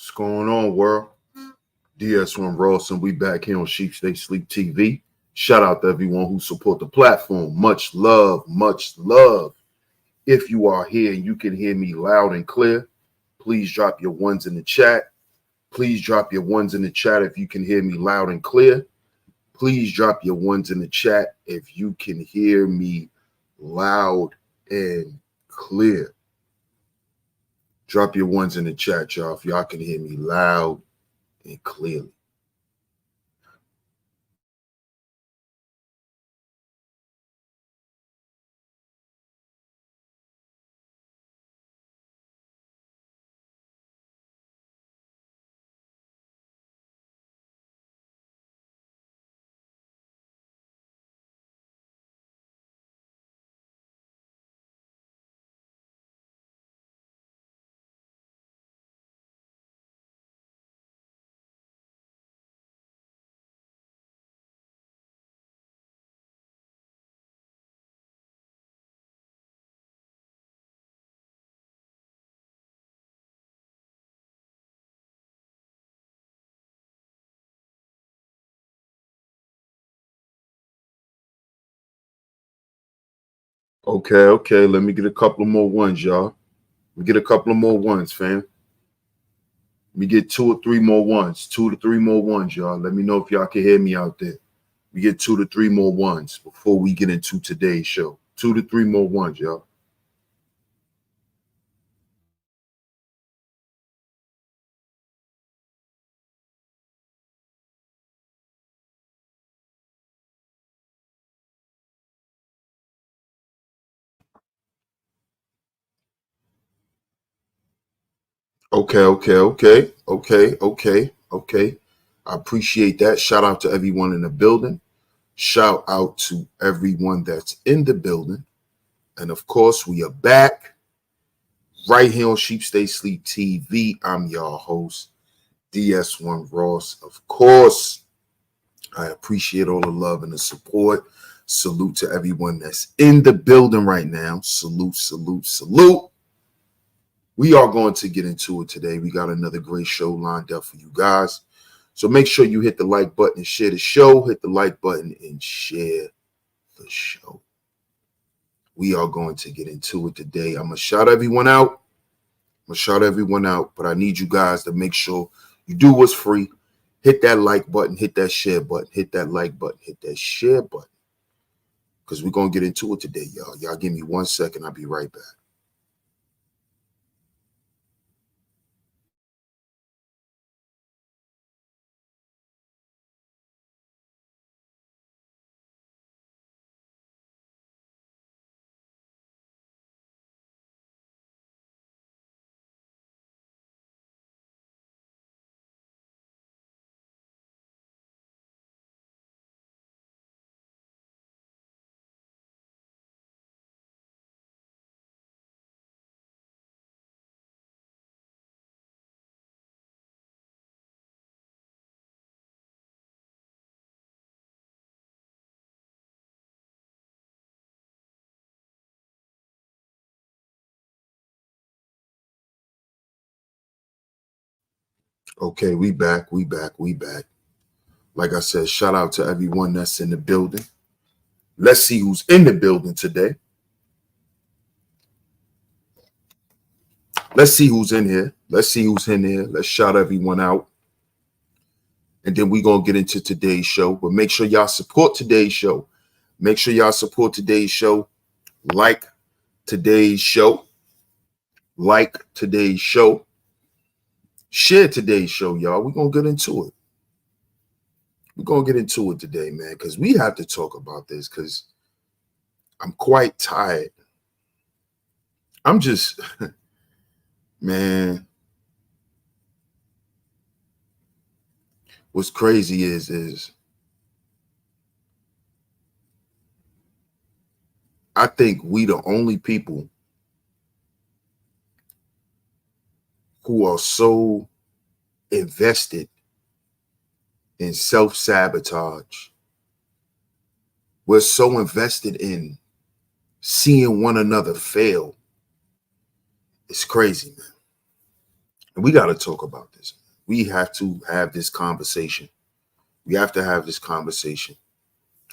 What's going on, world? DS1 Ross, and we back here on SHEEPSTAYSLEEPTV. Shout out to everyone who support the platform. Much love, much love. If you are here and you can hear me loud and clear, please drop your ones in the chat. Please drop your ones in the chat if you can hear me loud and clear. Please drop your ones in the chat if you can hear me loud and clear. Drop your ones in the chat, y'all, if y'all can hear me loud and clearly. Okay. Let me get a couple more ones, y'all. We get a couple of more ones, fam. We get 2 or 3 more ones. 2 to 3 more ones, y'all. Let me know if y'all can hear me out there. We get 2 to 3 more ones before we get into today's show. 2 to 3 more ones, y'all. Okay. I appreciate that. Shout out to everyone in the building. Shout out to everyone that's in the building. And of course, we are back right here on SHEEPSTAYSLEEPTV. I'm your host, DS1 Ross. Of course, I appreciate all the love and the support. Salute to everyone that's in the building right now. Salute. We are going to get into it today. We got another great show lined up for you guys. So make sure you hit the like button and share the show. Hit the like button and share the show. We are going to get into it today. I'm going to shout everyone out. But I need you guys to make sure you do what's free. Hit that like button. Hit that share button. Hit that like button. Hit that share button. Because we're going to get into it today, y'all. Y'all give me 1 second. I'll be right back. Okay, we back. Like I said, shout out to everyone that's in the building. Let's see who's in the building today. Let's see who's in here. Let's shout everyone out. And then we're going to get into today's show. But make sure y'all support today's show. Like today's show. Share today's show, y'all. We're going to get into it. Today, man, because we have to talk about this because I'm quite tired. I'm just, man. What's crazy is I think we the only people who are so invested in self-sabotage. We're so invested in seeing one another fail. It's crazy, man. And we got to talk about this. We have to have this conversation. We have to have this conversation.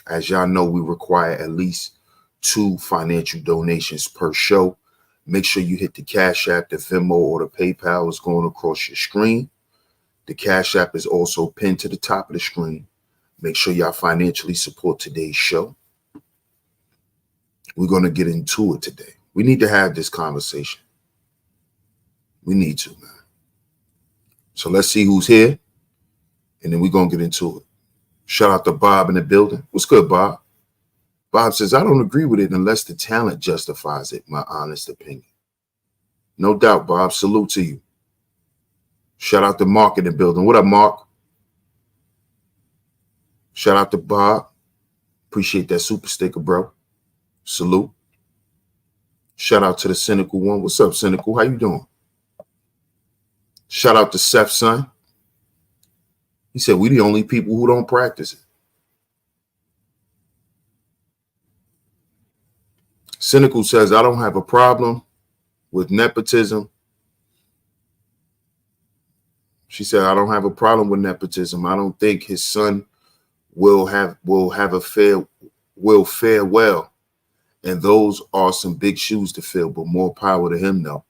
As y'all know, we require at least 2 financial donations per show. Make sure you hit the Cash App, the Venmo, or the PayPal is going across your screen. The Cash App is also pinned to the top of the screen. Make sure y'all financially support today's show. We're going to get into it today. We need to have this conversation. We need to, man. So let's see who's here, and then we're going to get into it. Shout out to Bob in the building. What's good, Bob? Bob says, I don't agree with it unless the talent justifies it, my honest opinion. No doubt, Bob. Salute to you. Shout out to Mark in the building. What up, Mark? Shout out to Bob. Appreciate that super sticker, bro. Salute. Shout out to the Cynical one. What's up, Cynical? How you doing? Shout out to Seth's son. He said, we the only people who don't practice it. Cynical says, I don't have a problem with nepotism. She said, I don't have a problem with nepotism. I don't think his son will fare well. And those are some big shoes to fill, but more power to him, though.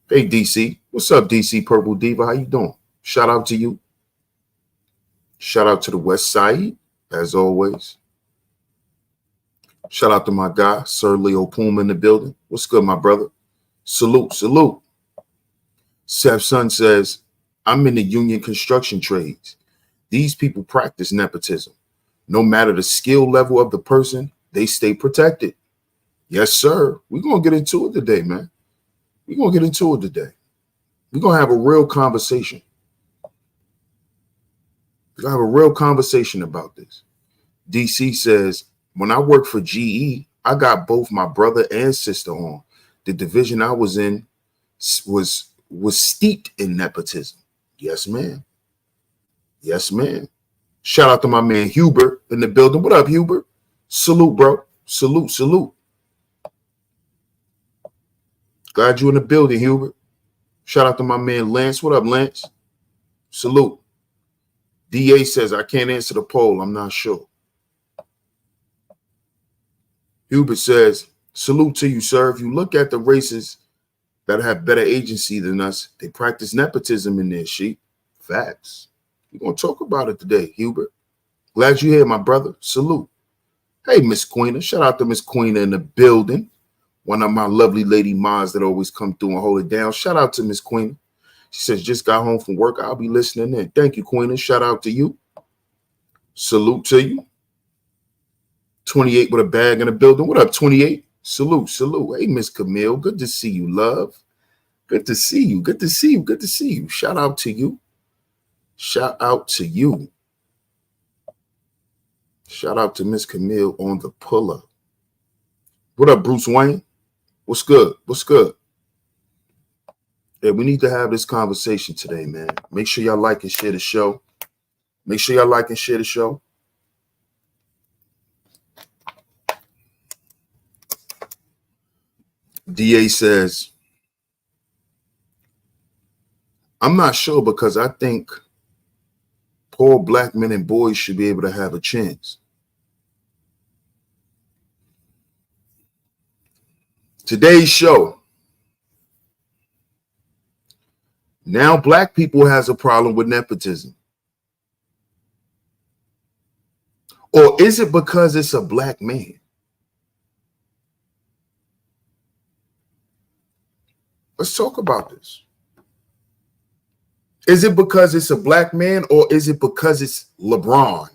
Hey, DC. What's up, DC Purple Diva? How you doing? Shout out to you. Shout out to the West Side, as always. Shout out to my guy, Sir Leo Puma in the building. What's good, my brother? Salute, salute. Seth's son says, I'm in the union construction trades. These people practice nepotism. No matter the skill level of the person, they stay protected. Yes, sir. We're going to get into it today, man. We're going to get into it today. We're going to have a real conversation. We're going to have a real conversation about this. DC says, when I worked for GE, I got both my brother and sister on. The division I was in was steeped in nepotism. Yes, ma'am. Yes, ma'am. Shout out to my man Hubert in the building. What up, Hubert? Salute, bro. Salute, salute. Glad you in the building, Hubert. Shout out to my man Lance. What up, Lance? Salute. DA says, I can't answer the poll. I'm not sure. Hubert says, salute to you, sir. If you look at the races that have better agency than us, they practice nepotism in their sheep. Facts. We're going to talk about it today, Hubert. Glad you're here, my brother. Salute. Hey, Miss Queena. Shout out to Miss Queena in the building. One of my lovely lady moms that always come through and hold it down. Shout out to Miss Queena. She says, just got home from work. I'll be listening in. Thank you, Queena. Shout out to you. Salute to you. 28 with a bag in the building. What up, 28? Salute, salute. Hey, Miss Camille. Good to see you, love. Good to see you. Good to see you. Good to see you. Shout out to you. Shout out to you. Shout out to Miss Camille on the puller. What up, Bruce Wayne? What's good? What's good? Yeah, we need to have this conversation today, man. Make sure y'all like and share the show. Make sure y'all like and share the show. DA says, I'm not sure because I think poor black men and boys should be able to have a chance. Today's show. Now black people has a problem with nepotism. Or is it because it's a black man? Let's talk about this. Is it because it's a black man or is it because it's LeBron?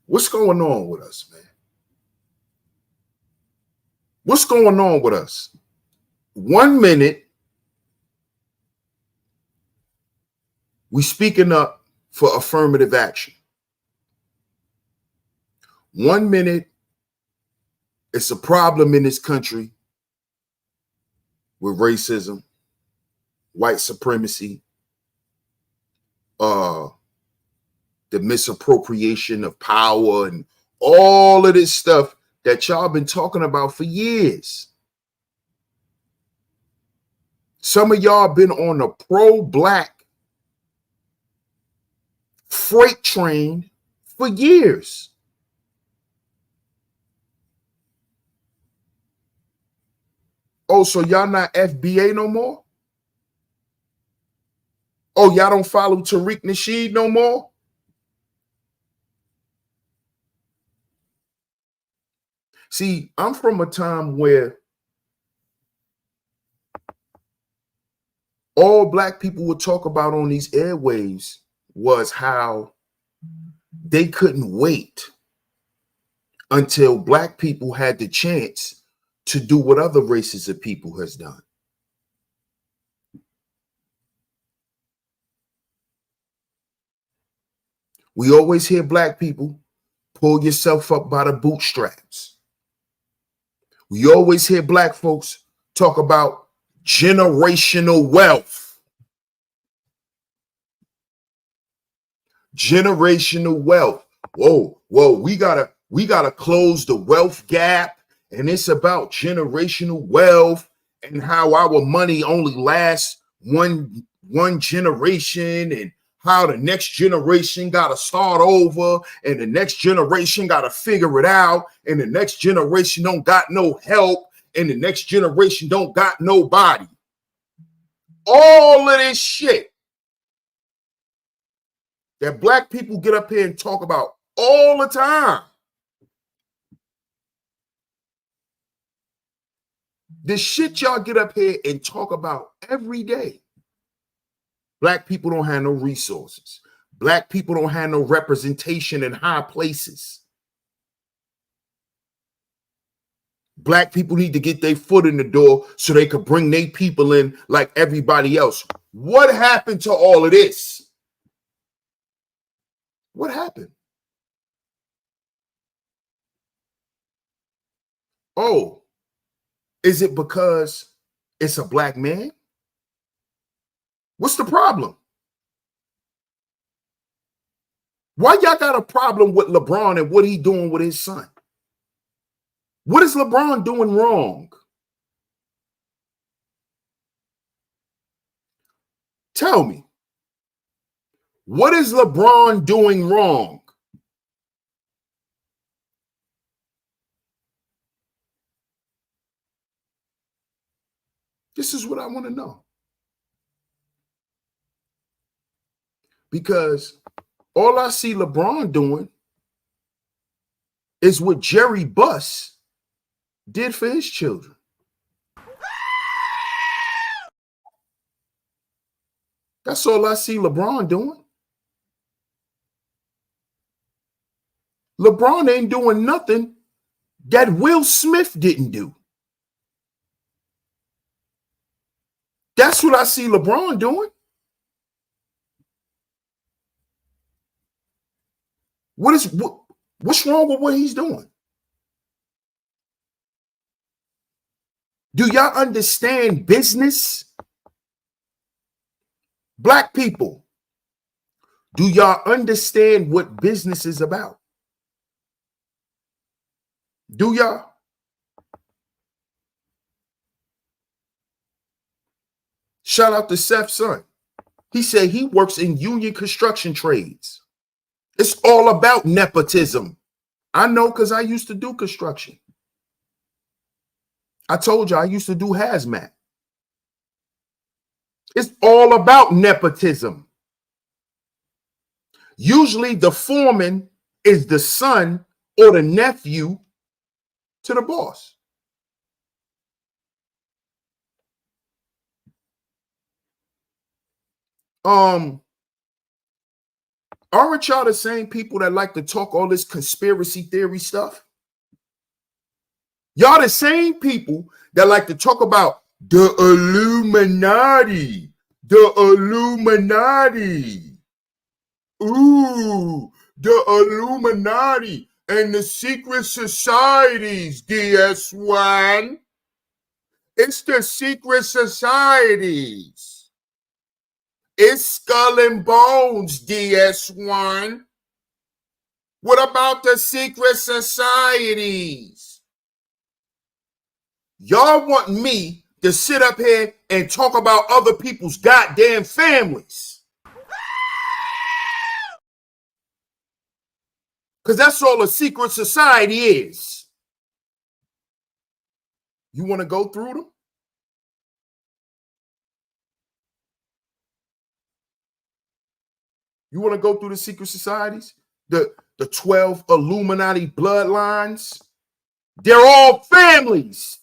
What's going on with us, man? What's going on with us? 1 minute, we speaking up for affirmative action. 1 minute, it's a problem in this country with racism, white supremacy, the misappropriation of power and all of this stuff that y'all been talking about for years. Some of y'all been on a pro-black freight train for years. Oh, so y'all not FBA no more? Oh, y'all don't follow Tariq Nasheed no more? See, I'm from a time where all black people would talk about on these airwaves was how they couldn't wait until black people had the chance to do what other races of people has done. We always hear black people, pull yourself up by the bootstraps. We always hear black folks talk about generational wealth. Generational wealth. Whoa, we gotta close the wealth gap, and it's about generational wealth and how our money only lasts one generation, and how the next generation got to start over, and the next generation got to figure it out, and the next generation don't got no help, and the next generation don't got nobody. All of this shit that black people get up here and talk about all the time. The shit y'all get up here and talk about every day. Black people don't have no resources. Black people don't have no representation in high places. Black people need to get their foot in the door so they could bring their people in like everybody else. What happened to all of this? What happened? Oh, is it because it's a black man? What's the problem? Why y'all got a problem with LeBron and what he doing with his son? What is LeBron doing wrong? Tell me. What is LeBron doing wrong? This is what I want to know. Because all I see LeBron doing is what Jerry Buss did for his children. That's all I see LeBron doing. LeBron ain't doing nothing that Will Smith didn't do. That's what I see LeBron doing. What's wrong with what he's doing? Do y'all understand business? Black people, do y'all understand what business is about? Do y'all? Shout out to Seth's son. He said he works in union construction trades. It's all about nepotism. I know because I used to do construction. I told you I used to do hazmat. It's all about nepotism. Usually the foreman is the son or the nephew to the boss. Aren't y'all the same people that like to talk all this conspiracy theory stuff? Y'all the same people that like to talk about the Illuminati. The Illuminati. Ooh, the Illuminati and the secret societies, DS1. It's the secret societies. It's Skull and Bones, DS1. What about the secret societies? Y'all want me to sit up here and talk about other people's goddamn families. Because that's all a secret society is. You want to go through them? You want to go through the secret societies? The 12 Illuminati bloodlines? They're all families.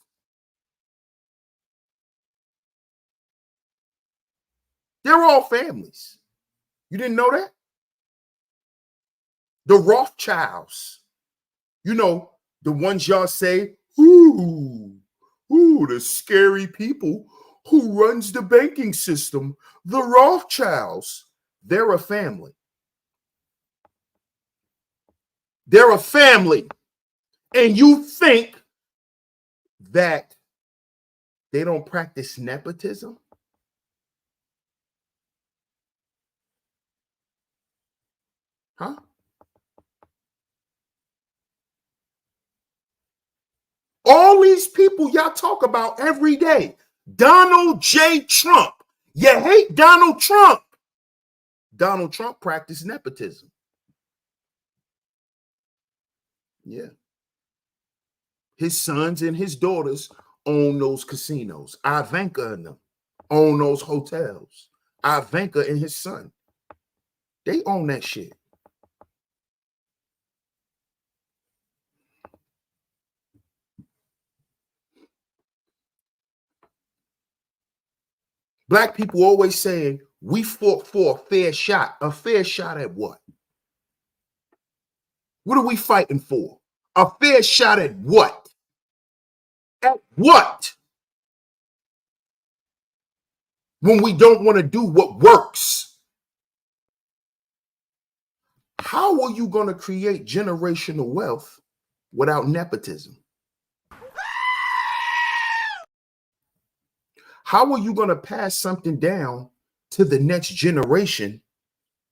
They're all families. You didn't know that? The Rothschilds. You know, the ones y'all say, ooh, the scary people who runs the banking system, the Rothschilds. They're a family. They're a family. And you think that they don't practice nepotism? Huh? All these people y'all talk about every day. Donald J. Trump. You hate Donald Trump. Donald Trump practiced nepotism. Yeah. His sons and his daughters own those casinos. Ivanka and them own those hotels. Ivanka and his son. They own that shit. Black people always saying, we fought for a fair shot. A fair shot at what? What are we fighting for? A fair shot at what? At what? When we don't want to do what works. How are you going to create generational wealth without nepotism? How are you going to pass something down to the next generation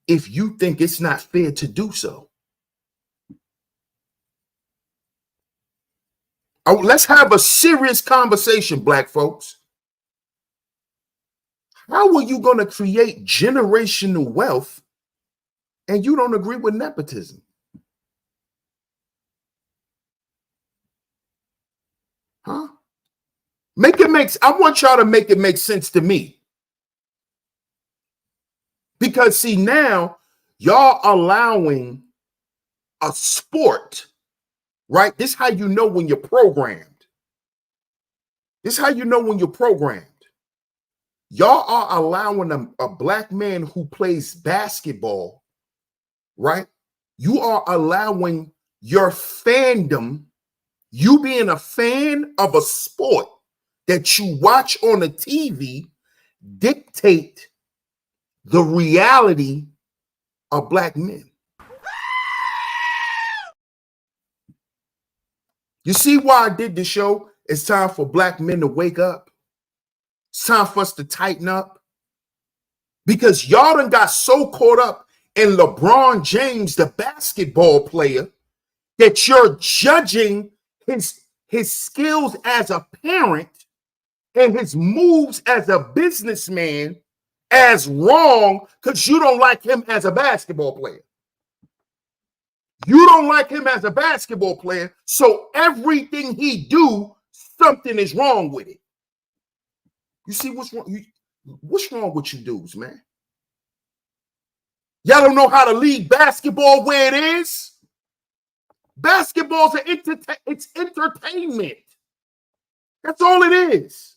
if you think it's not fair to do so? Oh, let's have a serious conversation, black folks. How are you going to create generational wealth and you don't agree with nepotism? Huh? I want y'all to make it make sense to me. Because see, now y'all allowing a sport, right? This is how you know when you're programmed. This is how you know when you're programmed. Y'all are allowing a black man who plays basketball, right? You are allowing your fandom, you being a fan of a sport that you watch on the TV, dictate the reality of black men. You see why I did the show? It's time for black men to wake up. It's time for us to tighten up. Because y'all done got so caught up in LeBron James, the basketball player, that you're judging his skills as a parent and his moves as a businessman as wrong because you don't like him as a basketball player. You don't like him as a basketball player, so everything he do, something is wrong with it. You see what's wrong? What's wrong with you dudes, man? Y'all don't know how to lead basketball where it is? Basketball's it's entertainment. That's all it is.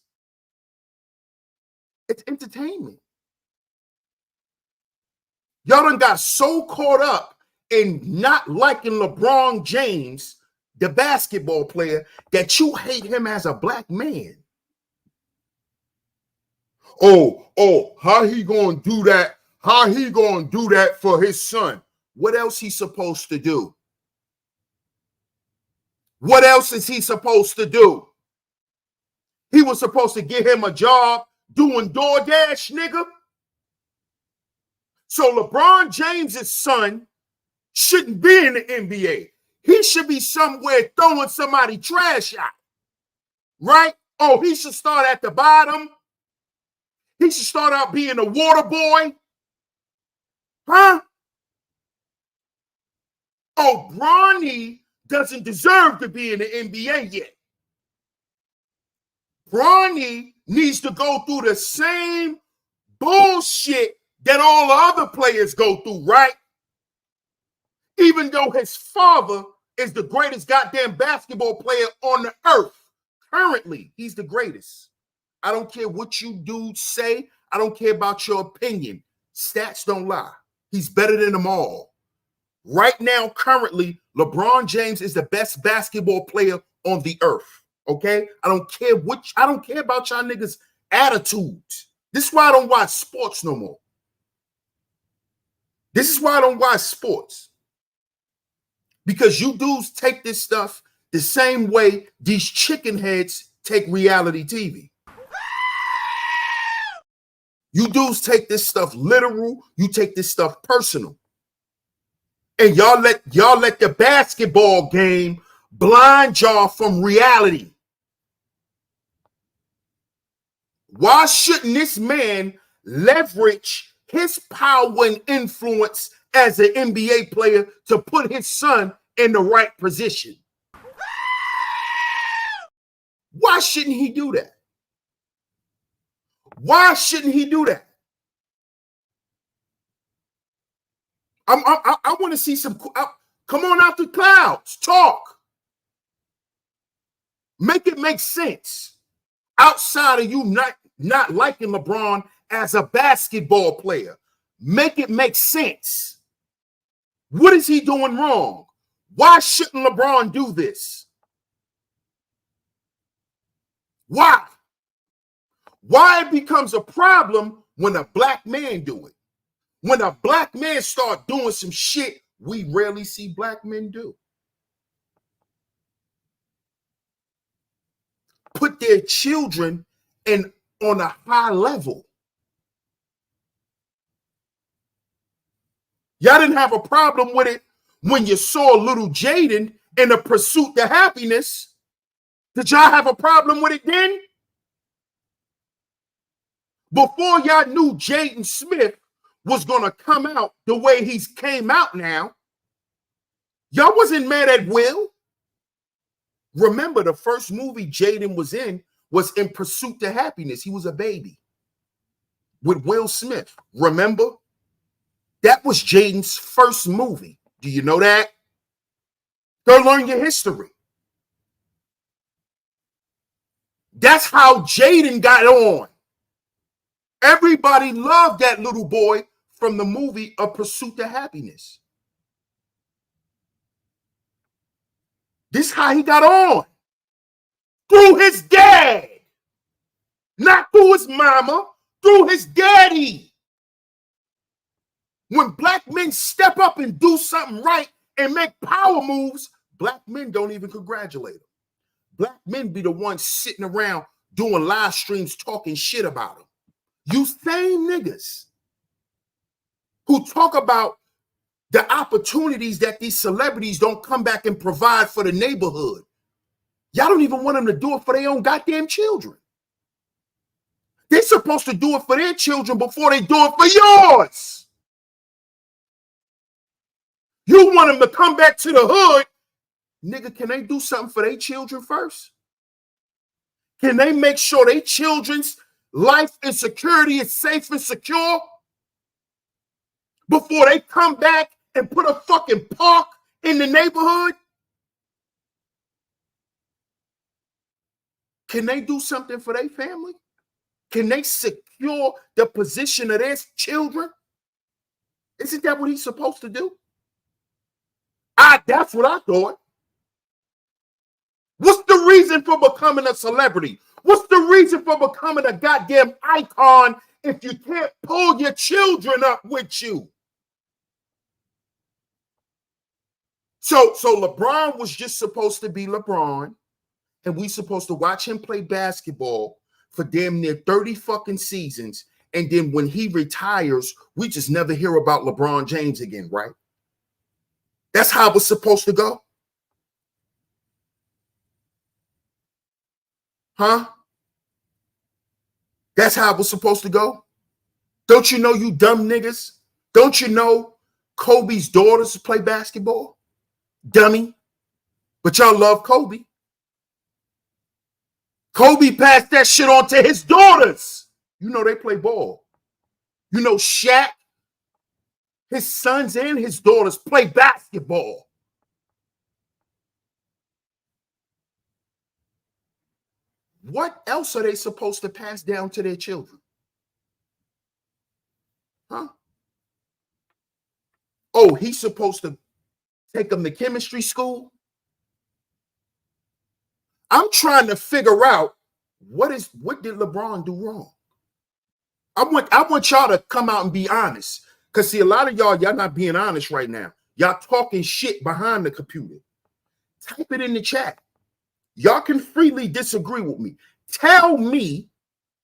It's entertainment. Y'all done got so caught up in not liking LeBron James, the basketball player, that you hate him as a black man. Oh, how he gonna do that? How he gonna do that for his son? What else he supposed to do? What else is he supposed to do? He was supposed to get him a job doing DoorDash, nigga. So LeBron James's son shouldn't be in the NBA. He should be somewhere throwing somebody trash out, right? Oh, he should start at the bottom. He should start out being a water boy. Huh? Oh, Bronny doesn't deserve to be in the NBA yet. Bronny needs to go through the same bullshit that all the other players go through, right? Even though his father is the greatest goddamn basketball player on the earth. Currently, he's the greatest. I don't care what you dudes say. I don't care about your opinion. Stats don't lie. He's better than them all. Right now, currently, LeBron James is the best basketball player on the earth. Okay? I don't care about y'all niggas' attitudes. This is why I don't watch sports no more. This is why I don't watch sports. Because you dudes take this stuff the same way these chicken heads take reality TV. You dudes take this stuff literal. You take this stuff personal. And y'all let the basketball game blind y'all from reality. Why shouldn't this man leverage his power and influence as an NBA player to put his son in the right position? Why shouldn't he do that? Why shouldn't he do that? I want to see some. Come on out the clouds. Talk. Make it make sense. Outside of you not liking LeBron as a basketball player, make it make sense. What is he doing wrong? Why shouldn't LeBron do this? Why? Why it becomes a problem when a black man do it? When a black man start doing some shit we rarely see black men do. Put their children on a high level. Y'all didn't have a problem with it when you saw little Jaden in a pursuit to happiness. Did y'all have a problem with it then? Before y'all knew Jaden Smith was going to come out the way he's came out now, y'all wasn't mad at Will. Remember, the first movie Jaden was in Pursuit to Happiness. He was a baby with Will Smith. Remember? That was Jaden's first movie. Do you know that? Go learn your history. That's how Jaden got on. Everybody loved that little boy from the movie A Pursuit to Happiness. This is how he got on. Through his dad. Not through his mama, through his daddy. When black men step up and do something right and make power moves, black men don't even congratulate them. Black men be the ones sitting around doing live streams talking shit about them. You same niggas who talk about the opportunities that these celebrities don't come back and provide for the neighborhood. Y'all don't even want them to do it for their own goddamn children. They're supposed to do it for their children before they do it for yours. You want them to come back to the hood. Nigga, can they do something for their children first? Can they make sure their children's life and security is safe and secure before they come back and put a fucking park in the neighborhood? Can they do something for their family? Can they secure the position of their children? Isn't that what he's supposed to do? That's what I thought. What's the reason for becoming a celebrity? What's the reason for becoming a goddamn icon if you can't pull your children up with you? So LeBron was just supposed to be LeBron, and we supposed to watch him play basketball for damn near 30 fucking seasons, and then when he retires, we just never hear about LeBron James again, right? That's how it was supposed to go? Huh? That's how it was supposed to go? Don't you know, you dumb niggas? Don't you know Kobe's daughters play basketball? Dummy. But y'all love Kobe. Kobe passed that shit on to his daughters. You know they play ball. You know Shaq, his sons and his daughters play basketball. What else are they supposed to pass down to their children? Huh? Oh, he's supposed to take them to chemistry school? I'm trying to figure out what did LeBron do wrong? I want y'all to come out and be honest. Because see, a lot of y'all not being honest right now. Y'all talking shit behind the computer. Type it in the chat. Y'all can freely disagree with me. Tell me,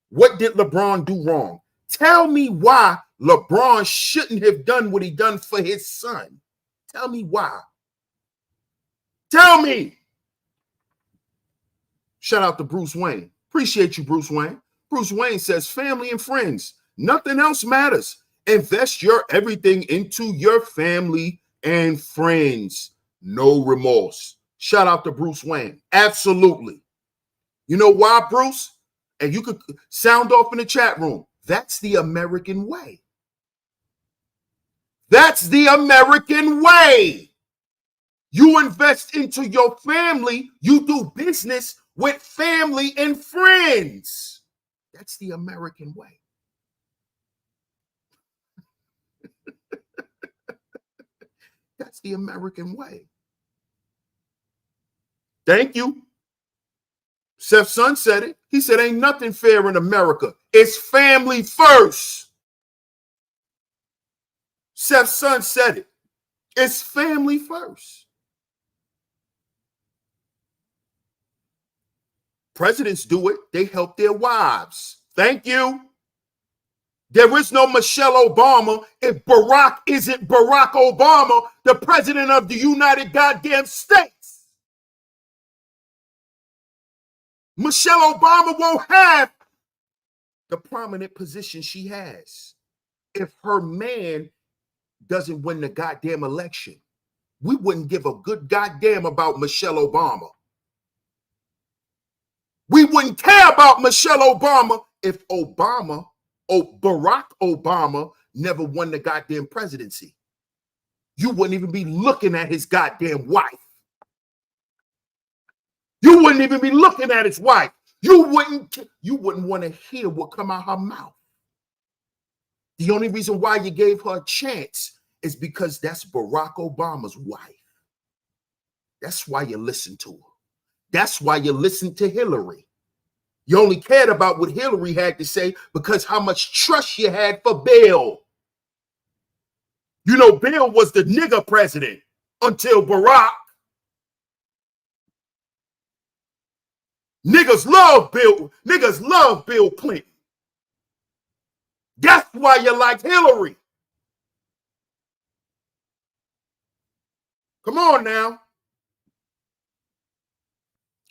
what did LeBron do wrong? Tell me why LeBron shouldn't have done what he done for his son. Tell me why. Tell me. Shout out to Bruce Wayne. Appreciate you, Bruce Wayne. Bruce Wayne says, family and friends, nothing else matters. Invest your everything into your family and friends. No remorse. Shout out to Bruce Wayne. Absolutely. You know why, Bruce? And you could sound off in the chat room. That's the American way. That's the American way. You invest into your family. You do business with family and friends. That's the American way. That's the American way. Thank you. Seth's son said it. He said, ain't nothing fair in America. It's family first. Seth's son said it. It's family first. Presidents do it. They help their wives. Thank you. There is no Michelle Obama if Barack isn't Barack Obama, the president of the United goddamn States. Michelle Obama won't have the prominent position she has if her man doesn't win the goddamn election. We wouldn't give a good goddamn about Michelle Obama. We wouldn't care about Michelle Obama if Barack Obama never won the goddamn presidency. You wouldn't even be looking at his goddamn wife. You wouldn't even be looking at his wife. You wouldn't want to hear what come out her mouth. The only reason why you gave her a chance is because that's Barack Obama's wife. That's why you listen to her. That's why you listen to Hillary. You only cared about what Hillary had to say because how much trust you had for Bill. You know, Bill was the nigger president until Barack. Niggas love Bill. Niggas love Bill Clinton. That's why you like Hillary. Come on now.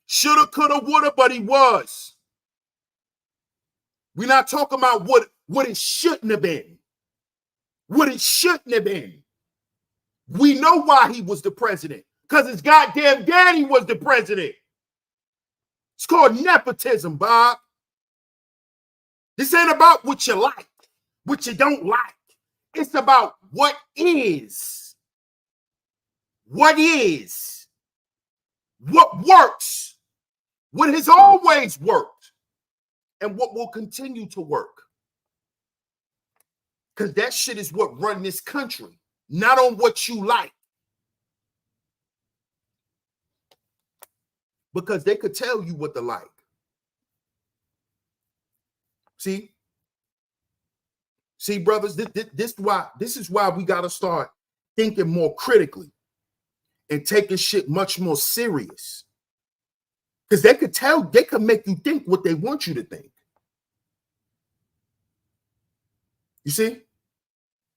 Shoulda, coulda, woulda, but he was. We're not talking about what it shouldn't have been. What it shouldn't have been. We know why he was the president. Because his goddamn daddy was the president. It's called nepotism, Bob. This ain't about what you like, what you don't like. It's about what is. What is. What works. What has always worked. And what will continue to work. Because that shit is what run this country. Not on what you like. Because they could tell you what to like. See, brothers, this is why we got to start thinking more critically and taking shit much more serious. Because they could make you think what they want you to think. You see?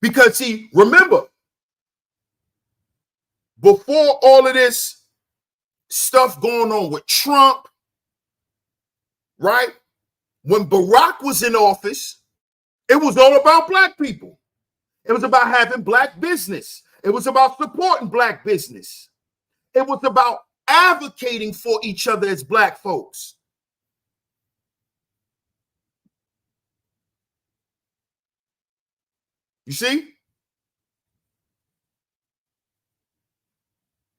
Because, see, remember, before all of this stuff going on with Trump, right? When Barack was in office, it was all about black people. It was about having black business. It was about supporting black business. It was about advocating for each other as black folks. You see?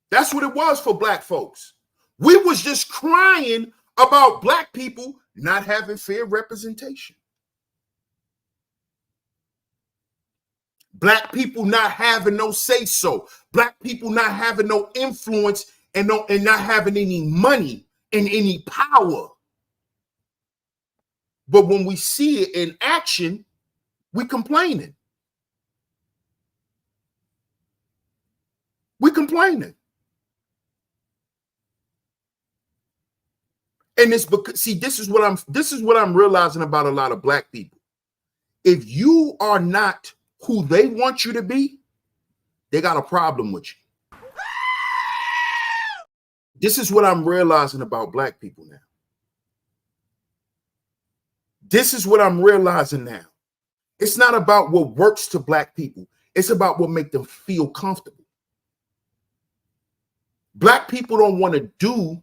That's what it was for black folks. We was just crying about black people not having fair representation. Black people not having no say-so. Black people not having no influence and not having any money and any power. But when we see it in action, we complaining. We complaining. And it's because, see, this is what I'm realizing about a lot of black people. If you are not who they want you to be, they got a problem with you. This is what I'm realizing about black people now. This is what I'm realizing now. It's not about what works to black people. It's about what makes them feel comfortable. Black people don't want to do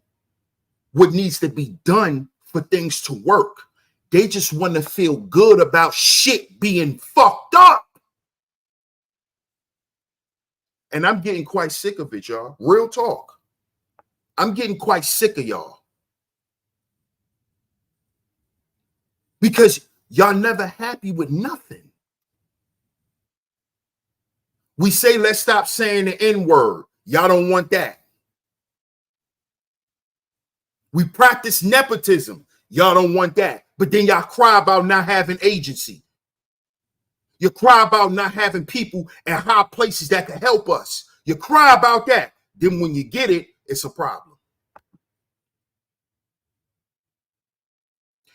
what needs to be done for things to work. They just want to feel good about shit being fucked up. And I'm getting quite sick of it, y'all. Real talk. I'm getting quite sick of y'all. Because y'all never happy with nothing. We say, let's stop saying the N-word. Y'all don't want that. We practice nepotism. Y'all don't want that. But then y'all cry about not having agency. You cry about not having people at high places that can help us. You cry about that. Then when you get it, it's a problem.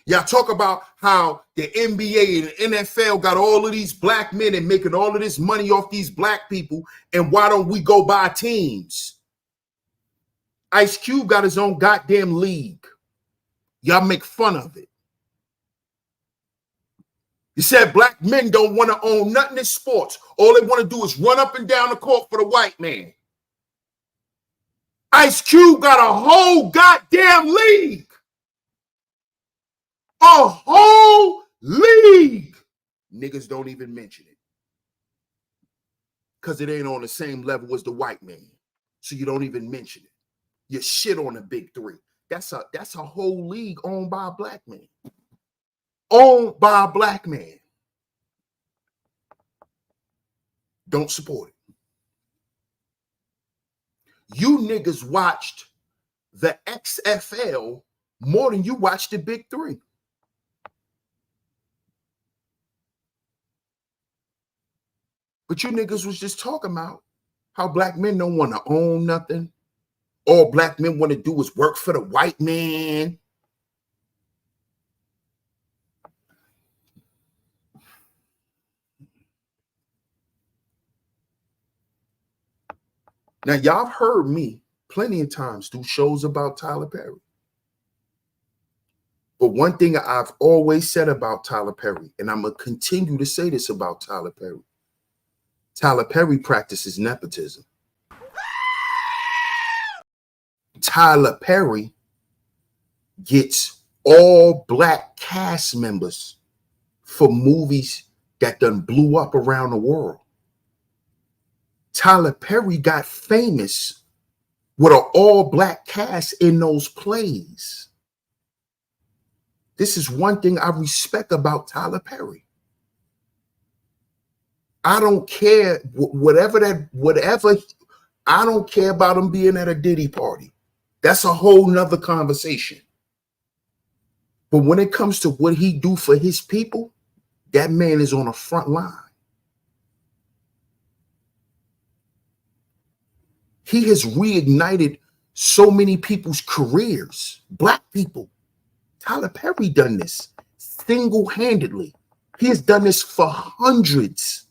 Y'all talk about how the NBA and the NFL got all of these black men and making all of this money off these black people. And why don't we go buy teams? Ice Cube got his own goddamn league. Y'all make fun of it. You said black men don't want to own nothing in sports. All they want to do is run up and down the court for the white man. Ice Cube got a whole goddamn league. A whole league. Niggas don't even mention it. Because it ain't on the same level as the white man. So you don't even mention it. You shit on the big three. That's a whole league owned by a black man. Owned by a black man. Don't support it. You niggas watched the XFL more than you watched the big three. But you niggas was just talking about how black men don't want to own nothing. All black men want to do is work for the white man. Now, y'all have heard me plenty of times do shows about Tyler Perry. But one thing I've always said about Tyler Perry, and I'm going to continue to say this about Tyler Perry practices nepotism. Tyler Perry gets all black cast members for movies that done blew up around the world. Tyler Perry got famous with an all-black cast in those plays. This is one thing I respect about Tyler Perry. I don't care whatever, I don't care about him being at a Diddy party. That's a whole nother conversation. But when it comes to what he do for his people, that man is on the front line. He has reignited so many people's careers, black people. Tyler Perry done this single-handedly. He has done this for hundreds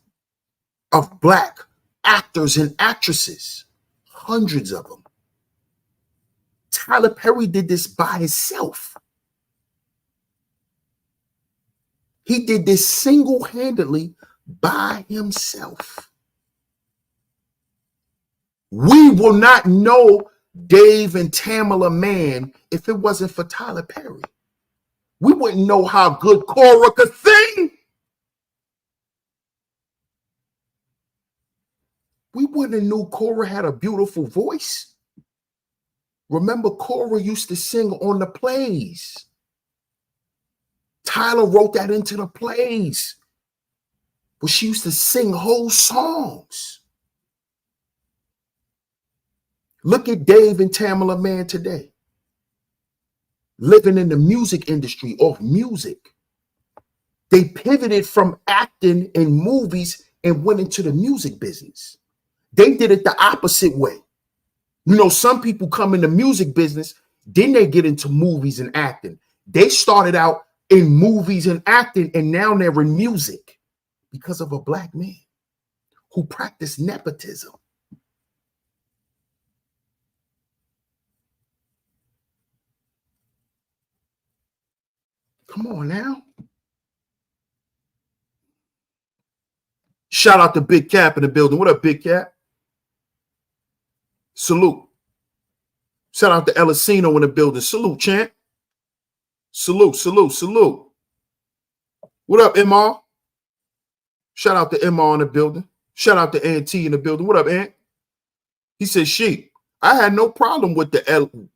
of black actors and actresses, hundreds of them. Tyler Perry did this by himself. He did this single-handedly by himself. We will not know Dave and Tamala Mann if it wasn't for Tyler Perry. We wouldn't know how good Cora could sing. We wouldn't have knew Cora had a beautiful voice. Remember, Cora used to sing on the plays. Tyler wrote that into the plays. But she used to sing whole songs. Look at Dave and Tamala Mann today. Living in the music industry off music. They pivoted from acting in movies and went into the music business. They did it the opposite way. You know, some people come in the music business, then they get into movies and acting. They started out in movies and acting, and now they're in music because of a black man who practiced nepotism. Come on now. Shout out to Big Cap in the building. What up, Big Cap? Salute. Shout out to Elisino in the building. Salute, champ. Salute, salute, salute. What up, MR? Shout out to MR in the building. Shout out to T in the building. What up, Ant? He said, Sheep, I had no problem with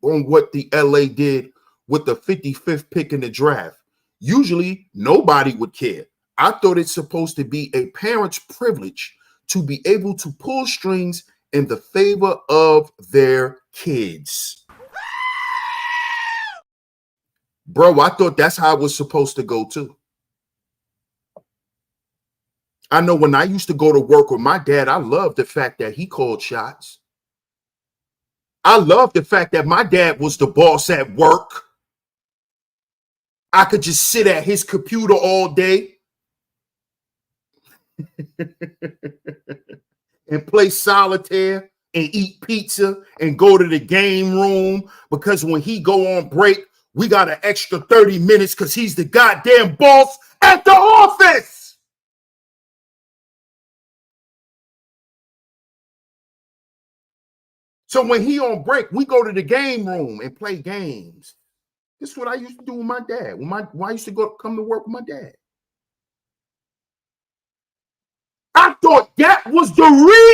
what the LA did with the 55th pick in the draft. Usually, nobody would care. I thought it's supposed to be a parent's privilege to be able to pull strings in the favor of their kids. Bro, I thought that's how it was supposed to go too. I know when I used to go to work with my dad, I loved the fact that he called shots. I loved the fact that my dad was the boss at work. I could just sit at his computer all day and play solitaire and eat pizza and go to the game room, because when he go on break, we got an extra 30 minutes because he's the goddamn boss at the office. So when he on break, we go to the game room and play games. This is what I used to do with my dad. When I used to come to work with my dad. I thought that was the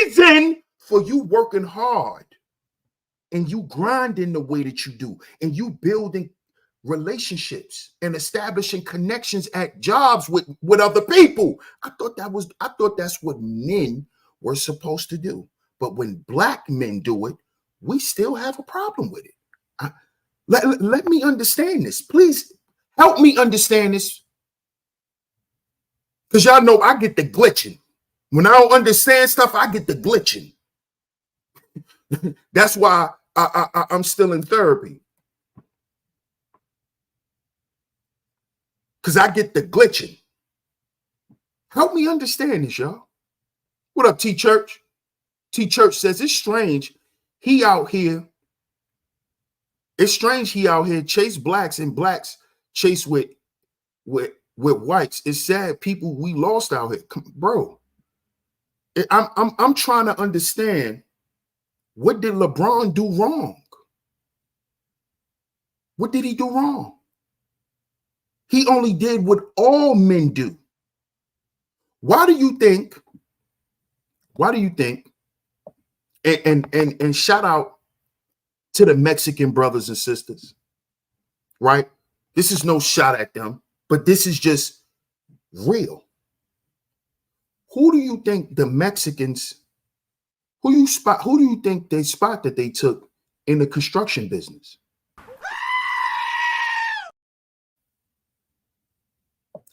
reason for you working hard and you grinding the way that you do and you building relationships and establishing connections at jobs with other people. I thought that's what men were supposed to do. But when black men do it, we still have a problem with it. Let me understand this. Please help me understand this. Because y'all know I get the glitching. When I don't understand stuff, I get the glitching. That's why I'm still in therapy. Because I get the glitching. Help me understand this, y'all. What up, T-Church? T-Church says it's strange he out here. It's strange he out here chase blacks and blacks chase with whites. It's sad people we lost out here. Bro, I'm trying to understand, what did LeBron do wrong? What did he do wrong? He only did what all men do. Why do you think? And shout out to the Mexican brothers and sisters, right? This is no shot at them, but this is just real. Who do you think the Mexicans, who do you think they spot that they took in the construction business?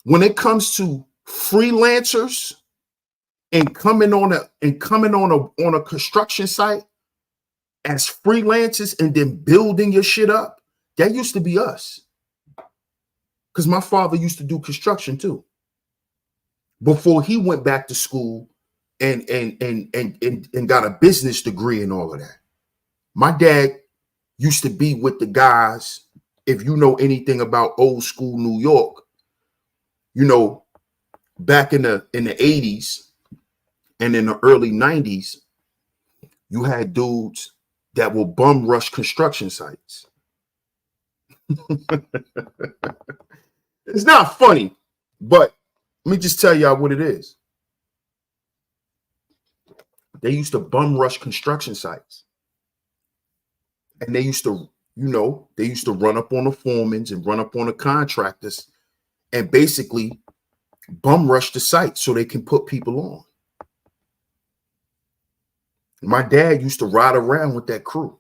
When it comes to freelancers and coming on a construction site as freelancers and then building your shit up, that used to be us. Because my father used to do construction too, before he went back to school and got a business degree and all of that. My dad used to be with the guys. If you know anything about old school New York, You know, back in the 80s and in the early 90s, you had dudes that will bum rush construction sites. It's not funny, but let me just tell y'all what it is. They used to bum rush construction sites. And they used to, they used to run up on the foremans and run up on the contractors and basically bum rush the site so they can put people on. My dad used to ride around with that crew.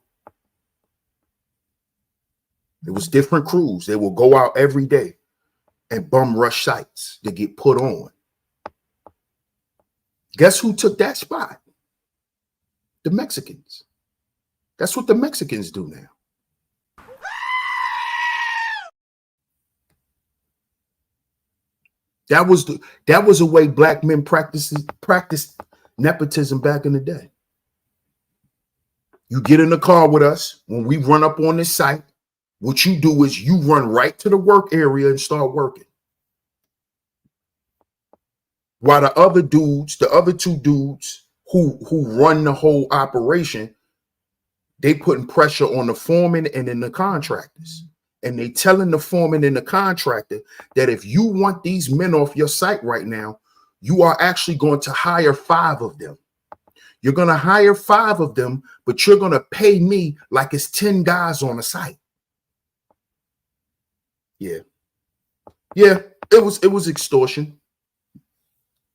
It was different crews. They would go out every day and bum rush sites to get put on. Guess who took that spot? The Mexicans. That's what the Mexicans do now. That was a way black men practiced nepotism back in the day. You get in the car with us when we run up on this site. What you do is you run right to the work area and start working. While the other two dudes who run the whole operation, they putting pressure on the foreman and then the contractors. And they telling the foreman and the contractor that if you want these men off your site right now, you are actually going to hire 5 of them. You're going to hire 5 of them, but you're going to pay me like it's 10 guys on the site. Yeah. It was extortion.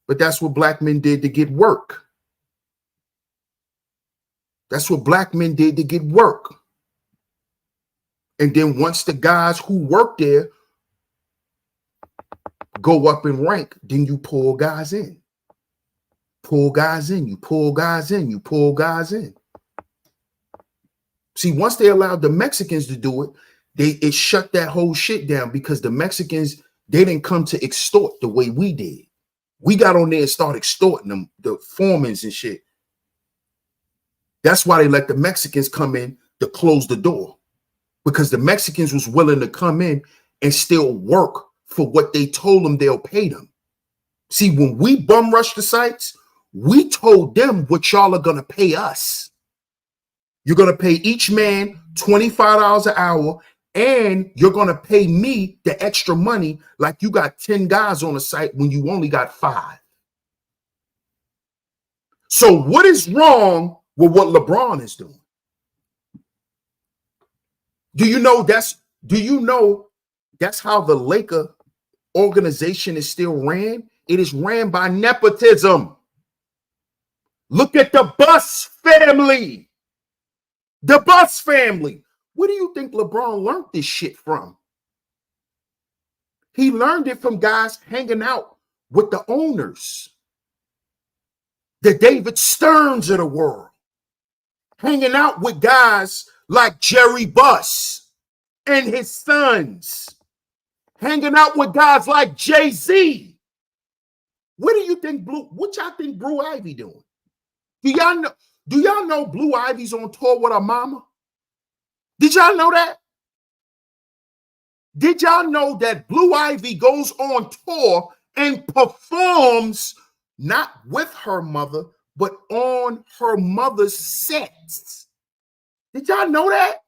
But that's what black men did to get work. That's what black men did to get work. And then once the guys who work there go up in rank, then you pull guys in. Pull guys in, you pull guys in, you pull guys in. See, once they allowed the Mexicans to do it, it shut that whole shit down because the Mexicans, they didn't come to extort the way we did. We got on there and started extorting them, the foremans and shit. That's why they let the Mexicans come in to close the door, because the Mexicans was willing to come in and still work for what they told them they'll pay them. See, when we bum rushed the sites, we told them what y'all are going to pay us. You're going to pay each man $25 an hour, and you're going to pay me the extra money like you got 10 guys on the site when you only got 5. So what is wrong with what LeBron is doing? Do you know that's how the Laker organization is still ran? It is ran by nepotism. Look at the Bus family. The Bus family. Where do you think LeBron learned this shit from? He learned it from guys hanging out with the owners. The David Sterns of the world. Hanging out with guys like Jerry Buss and his sons. Hanging out with guys like Jay-Z. What do you think what y'all think Blue Ivy doing? Do y'all know Blue Ivy's on tour with her mama? Did y'all know that? Did y'all know that Blue Ivy goes on tour and performs not with her mother, but on her mother's sets? Did y'all know that?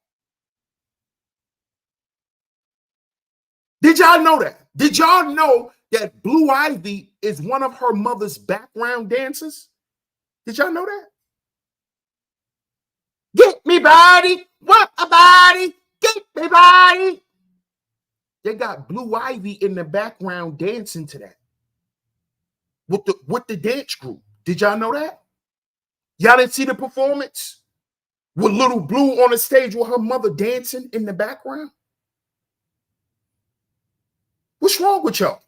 Did y'all know that? Did y'all know that Blue Ivy is one of her mother's background dancers? Did y'all know that? Get me body, what a body, get me body. They got Blue Ivy in the background dancing to that with the dance group. Did y'all know that? Y'all didn't see the performance with Little Blue on the stage with her mother dancing in the background? What's wrong with y'all?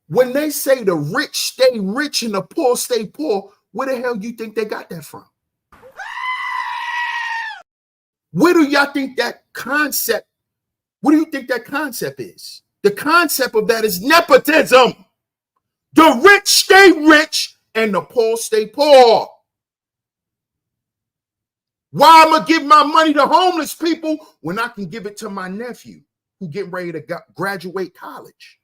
When they say the rich stay rich and the poor stay poor, where the hell do you think they got that from? Where do y'all think that concept, what do you think that concept is? The concept of that is nepotism. The rich stay rich and the poor stay poor. Why am I gonna give my money to homeless people when I can give it to my nephew? who getting ready to graduate college?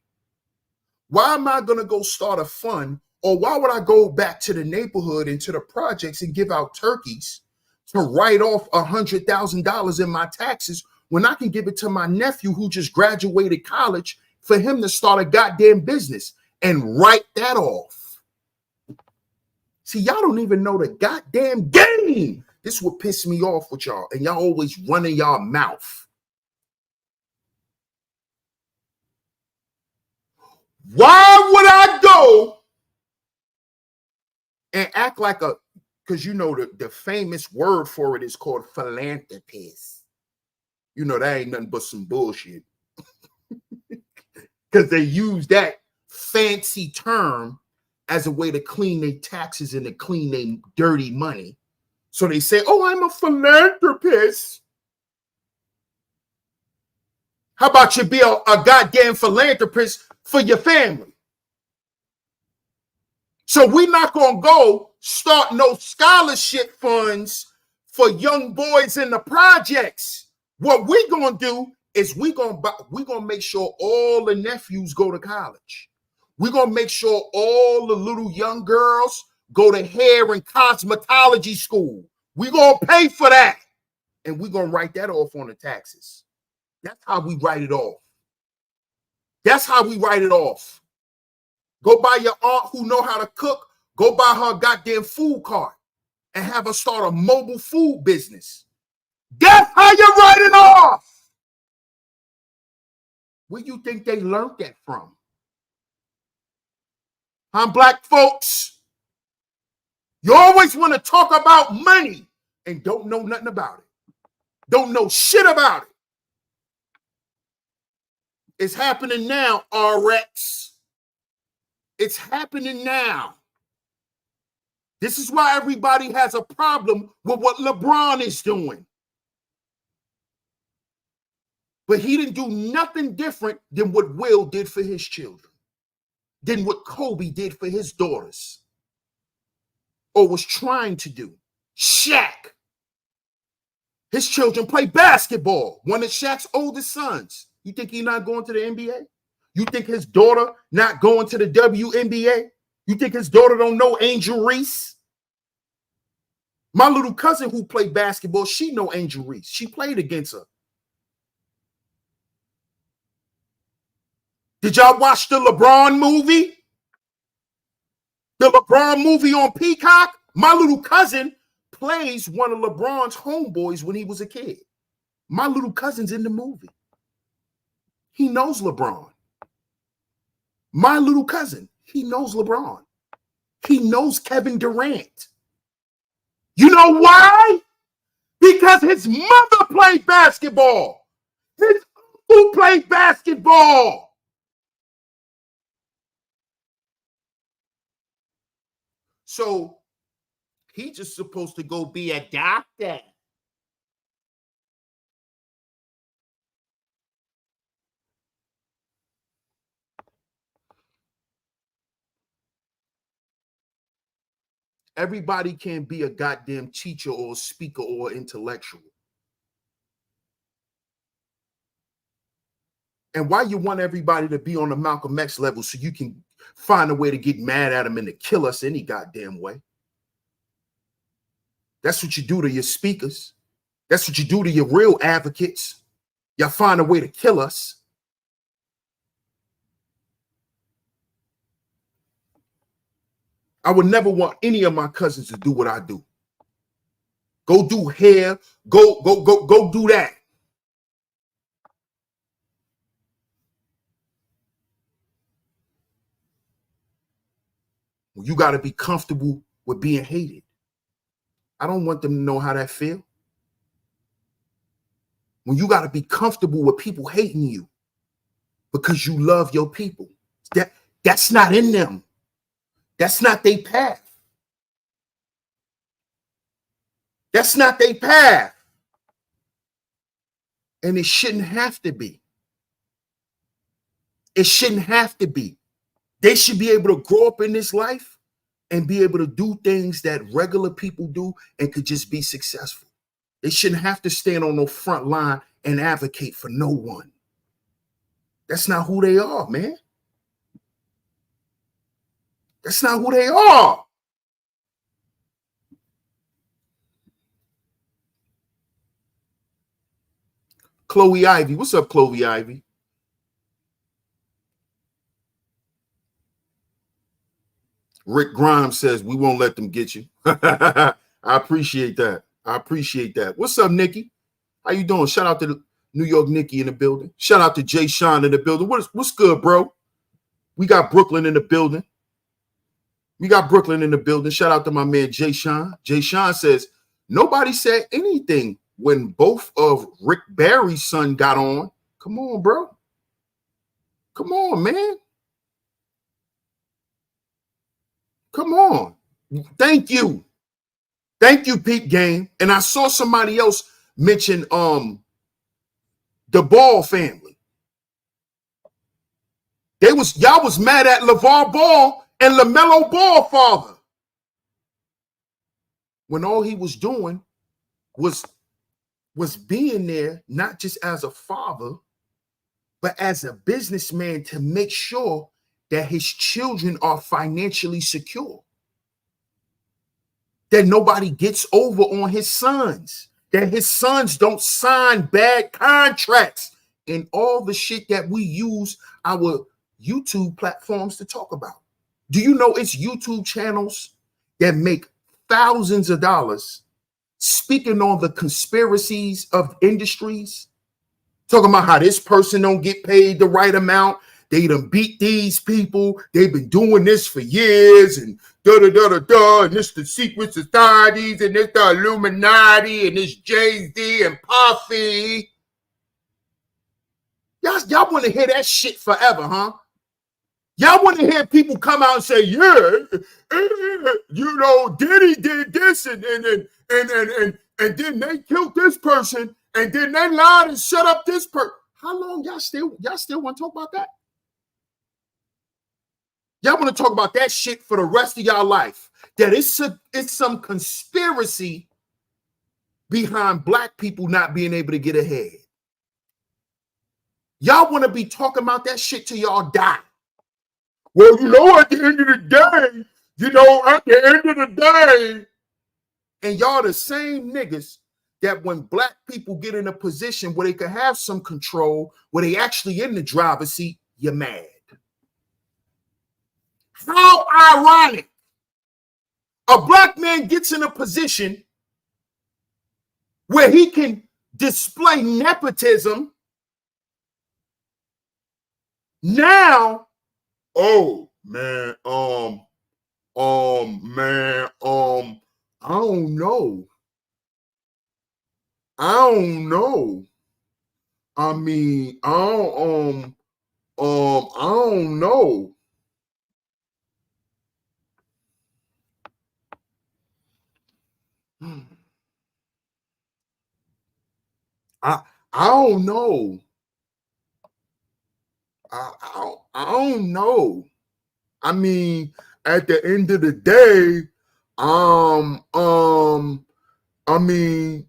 Why am I going to go start a fund, or why would I go back to the neighborhood and to the projects and give out turkeys to write off $100,000 in my taxes when I can give it to my nephew who just graduated college for him to start a goddamn business and write that off? See, y'all don't even know the goddamn game. This would piss me off with y'all, and y'all always running y'all mouth. Why would I go and act like a, because you know the famous word for it is called philanthropist. You know, that ain't nothing but some bullshit. Because they use that fancy term as a way to clean their taxes and to clean their dirty money. So they say, oh, I'm a philanthropist. How about you be a goddamn philanthropist for your family? So we're not going to go start no scholarship funds for young boys in the projects. What we're going to do is we're going to make sure all the nephews go to college. We're going to make sure all the little young girls go to hair and cosmetology school. We're going to pay for that. And we're going to write that off on the taxes. That's how we write it off. That's how we write it off. Go buy your aunt who know how to cook. Go buy her a goddamn food cart and have her start a mobile food business. That's how you write it off. Where you think they learned that from? Black folks? You always want to talk about money and don't know nothing about it. Don't know shit about it. It's happening now, RX. It's happening now. This is why everybody has a problem with what LeBron is doing. But he didn't do nothing different than what Will did for his children, than what Kobe did for his daughters, or was trying to do. Shaq. His children play basketball. One of Shaq's oldest sons. You think he's not going to the NBA? You think his daughter not going to the WNBA? You think his daughter don't know Angel Reese? My little cousin who played basketball, she know Angel Reese. She played against her. Did y'all watch the LeBron movie? The LeBron movie on Peacock? My little cousin plays one of LeBron's homeboys when he was a kid. My little cousin's in the movie. He knows LeBron. My little cousin, he knows LeBron. He knows Kevin Durant. You know why? Because his mother played basketball. His uncle played basketball. So he just supposed to go be a doctor. Everybody can't be a goddamn teacher or a speaker or intellectual. And why you want everybody to be on the Malcolm X level so you can find a way to get mad at them and to kill us any goddamn way? That's what you do to your speakers. That's what you do to your real advocates. Y'all find a way to kill us. I would never want any of my cousins to do what I do. Go do hair. Go do that. Well, you got to be comfortable with being hated. I don't want them to know how that feels. When you got to be comfortable with people hating you because you love your people. That's not in them. That's not their path. That's not their path. And it shouldn't have to be. It shouldn't have to be. They should be able to grow up in this life and be able to do things that regular people do and could just be successful. They shouldn't have to stand on the front line and advocate for no one. That's not who they are, man. That's not who they are. Chloe Ivy. What's up, Chloe Ivy? Rick Grimes says, we won't let them get you. I appreciate that. I appreciate that. What's up, Nikki? How you doing? Shout out to New York Nikki in the building. Shout out to Jay Sean in the building. What's good, bro? We got Brooklyn in the building. We got Brooklyn in the building. Shout out to my man Jay Sean. Jay Sean says, nobody said anything when both of Rick Barry's son got on. Come on, bro. Come on, man. Come on. Thank you. Thank you, Peep Game. And I saw somebody else mention the Ball family. Y'all was mad at LeVar Ball and LaMelo Ball father, when all he was doing was being there not just as a father, but as a businessman to make sure that his children are financially secure, that nobody gets over on his sons, that his sons don't sign bad contracts, and all the shit that we use our YouTube platforms to talk about. Do you know it's YouTube channels that make thousands of dollars speaking on the conspiracies of industries, talking about how this person don't get paid the right amount, they done beat these people, they've been doing this for years, and and this the secret societies, and this the Illuminati, and this Jay-Z and Puffy. Y'all want to hear that shit forever, huh? Y'all want to hear people come out and say, yeah, you know, Diddy did this, and then they killed this person, and then they lied and shut up this person. How long y'all still want to talk about that? Y'all want to talk about that shit for the rest of y'all life? That it's some conspiracy behind black people not being able to get ahead. Y'all want to be talking about that shit till y'all die. Well, you know, at the end of the day, and y'all the same niggas that when black people get in a position where they can have some control, where they actually in the driver's seat, you're mad. How ironic. A black man gets in a position where he can display nepotism. Now, oh man, I don't know. I mean, I don't know. I don't know. I don't know. I mean, at the end of the day, I mean,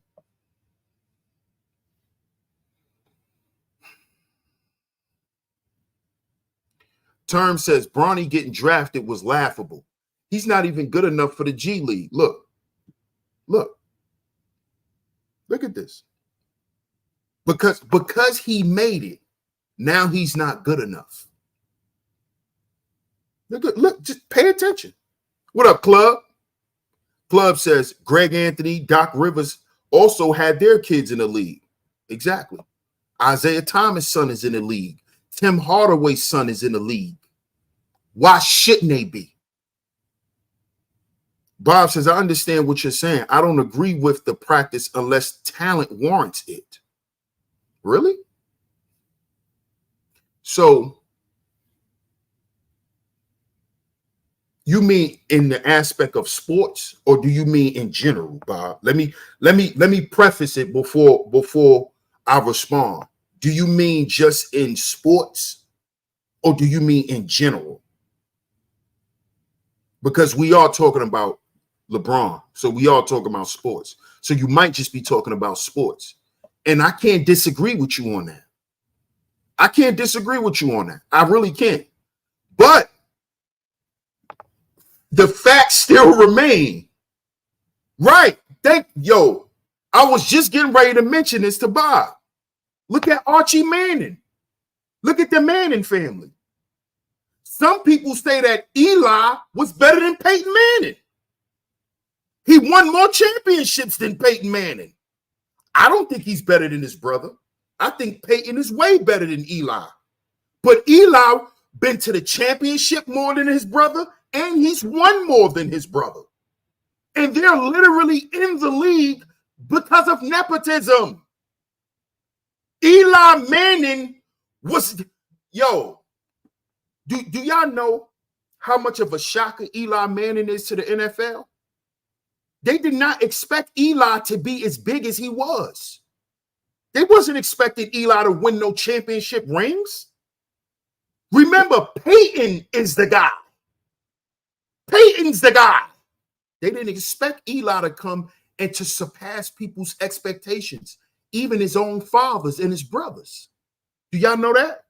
Term says Bronny getting drafted was laughable. He's not even good enough for the G League. Look at this. Because he made it, now he's not good enough. Look, just pay attention. What up, Club? Club says Greg Anthony, Doc Rivers also had their kids in the league. Exactly. Isaiah Thomas' son is in the league. Tim Hardaway's son is in the league. Why shouldn't they be? Bob says, I understand what you're saying. I don't agree with the practice unless talent warrants it. Really? So you mean in the aspect of sports, or do you mean in general, Bob? Let me preface it before I respond. Do you mean just in sports, or do you mean in general? Because we are talking about LeBron, so we are talking about sports. So you might just be talking about sports, and I can't disagree with you on that. I can't disagree with you on that. I really can't. But the facts still remain. Right. I was just getting ready to mention this to Bob. Look at Archie Manning. Look at the Manning family. Some people say that Eli was better than Peyton Manning. He won more championships than Peyton Manning. I don't think he's better than his brother. I think Peyton is way better than Eli. But Eli been to the championship more than his brother, and he's won more than his brother. And they're literally in the league because of nepotism. Eli Manning was, do y'all know how much of a shocker Eli Manning is to the NFL? They did not expect Eli to be as big as he was. They wasn't expecting Eli to win no championship rings. Remember, Peyton is the guy. Peyton's the guy. They didn't expect Eli to come and to surpass people's expectations, even his own fathers and his brothers. Do y'all know that?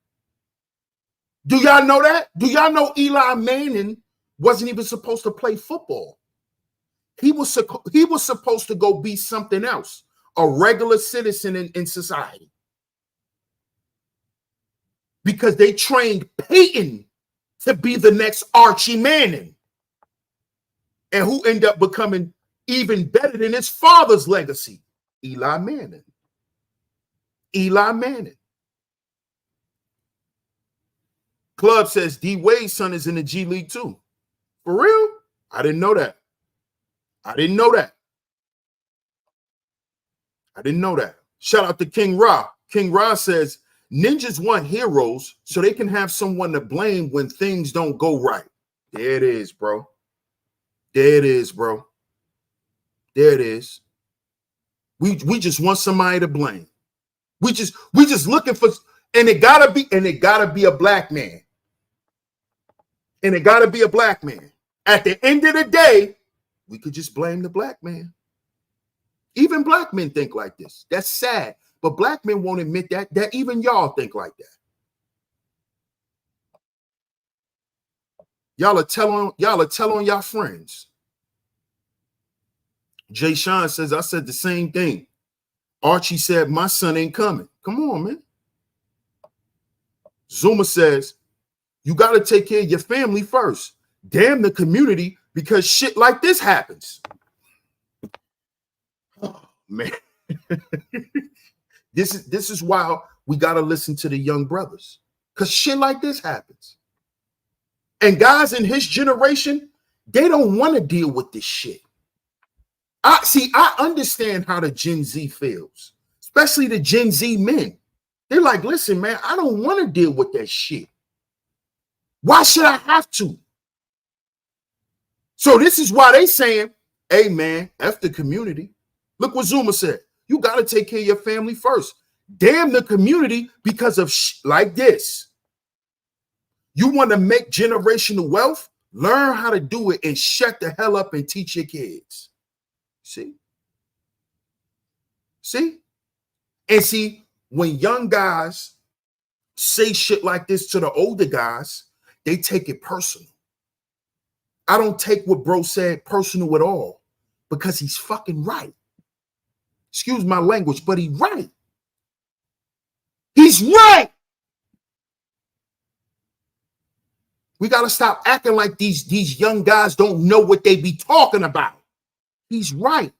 Do y'all know that? Do y'all know Eli Manning wasn't even supposed to play football? He was supposed to go be something else, a regular citizen in society. Because they trained Peyton to be the next Archie Manning. And who ended up becoming even better than his father's legacy? Eli Manning. Eli Manning. Club says D Wade's son is in the G League too. For real? I didn't know that. I didn't know that. I didn't know that. Shout out to King Ra. King Ra says, ninjas want heroes so they can have someone to blame when things don't go right. There it is, bro. There it is, bro. There it is. We just want somebody to blame. We just looking for, and it gotta be a black man. And it gotta be a black man. At the end of the day, we could just blame the black man. Even black men think like this. That's sad. But black men won't admit that even y'all think like that. Y'all are telling y'all friends. Jay Sean says, I said the same thing. Archie said, my son ain't coming. Come on, man. Zuma says, you got to take care of your family first. Damn the community, because shit like this happens. Oh, man. This is why we got to listen to the young brothers, because shit like this happens. And guys in his generation, they don't want to deal with this shit. I understand how the Gen Z feels, especially the Gen Z men. They're like, listen, man, I don't want to deal with that shit. Why should I have to? So this is why they saying, hey, man, F the community. Look what Zuma said. You got to take care of your family first. Damn the community because of like this. You want to make generational wealth? Learn how to do it and shut the hell up and teach your kids. See? See? And see, when young guys say shit like this to the older guys, they take it personal. I don't take what bro said personal at all, because he's fucking right. Excuse my language, but he's right. He's right. We got to stop acting like these young guys don't know what they be talking about. He's right.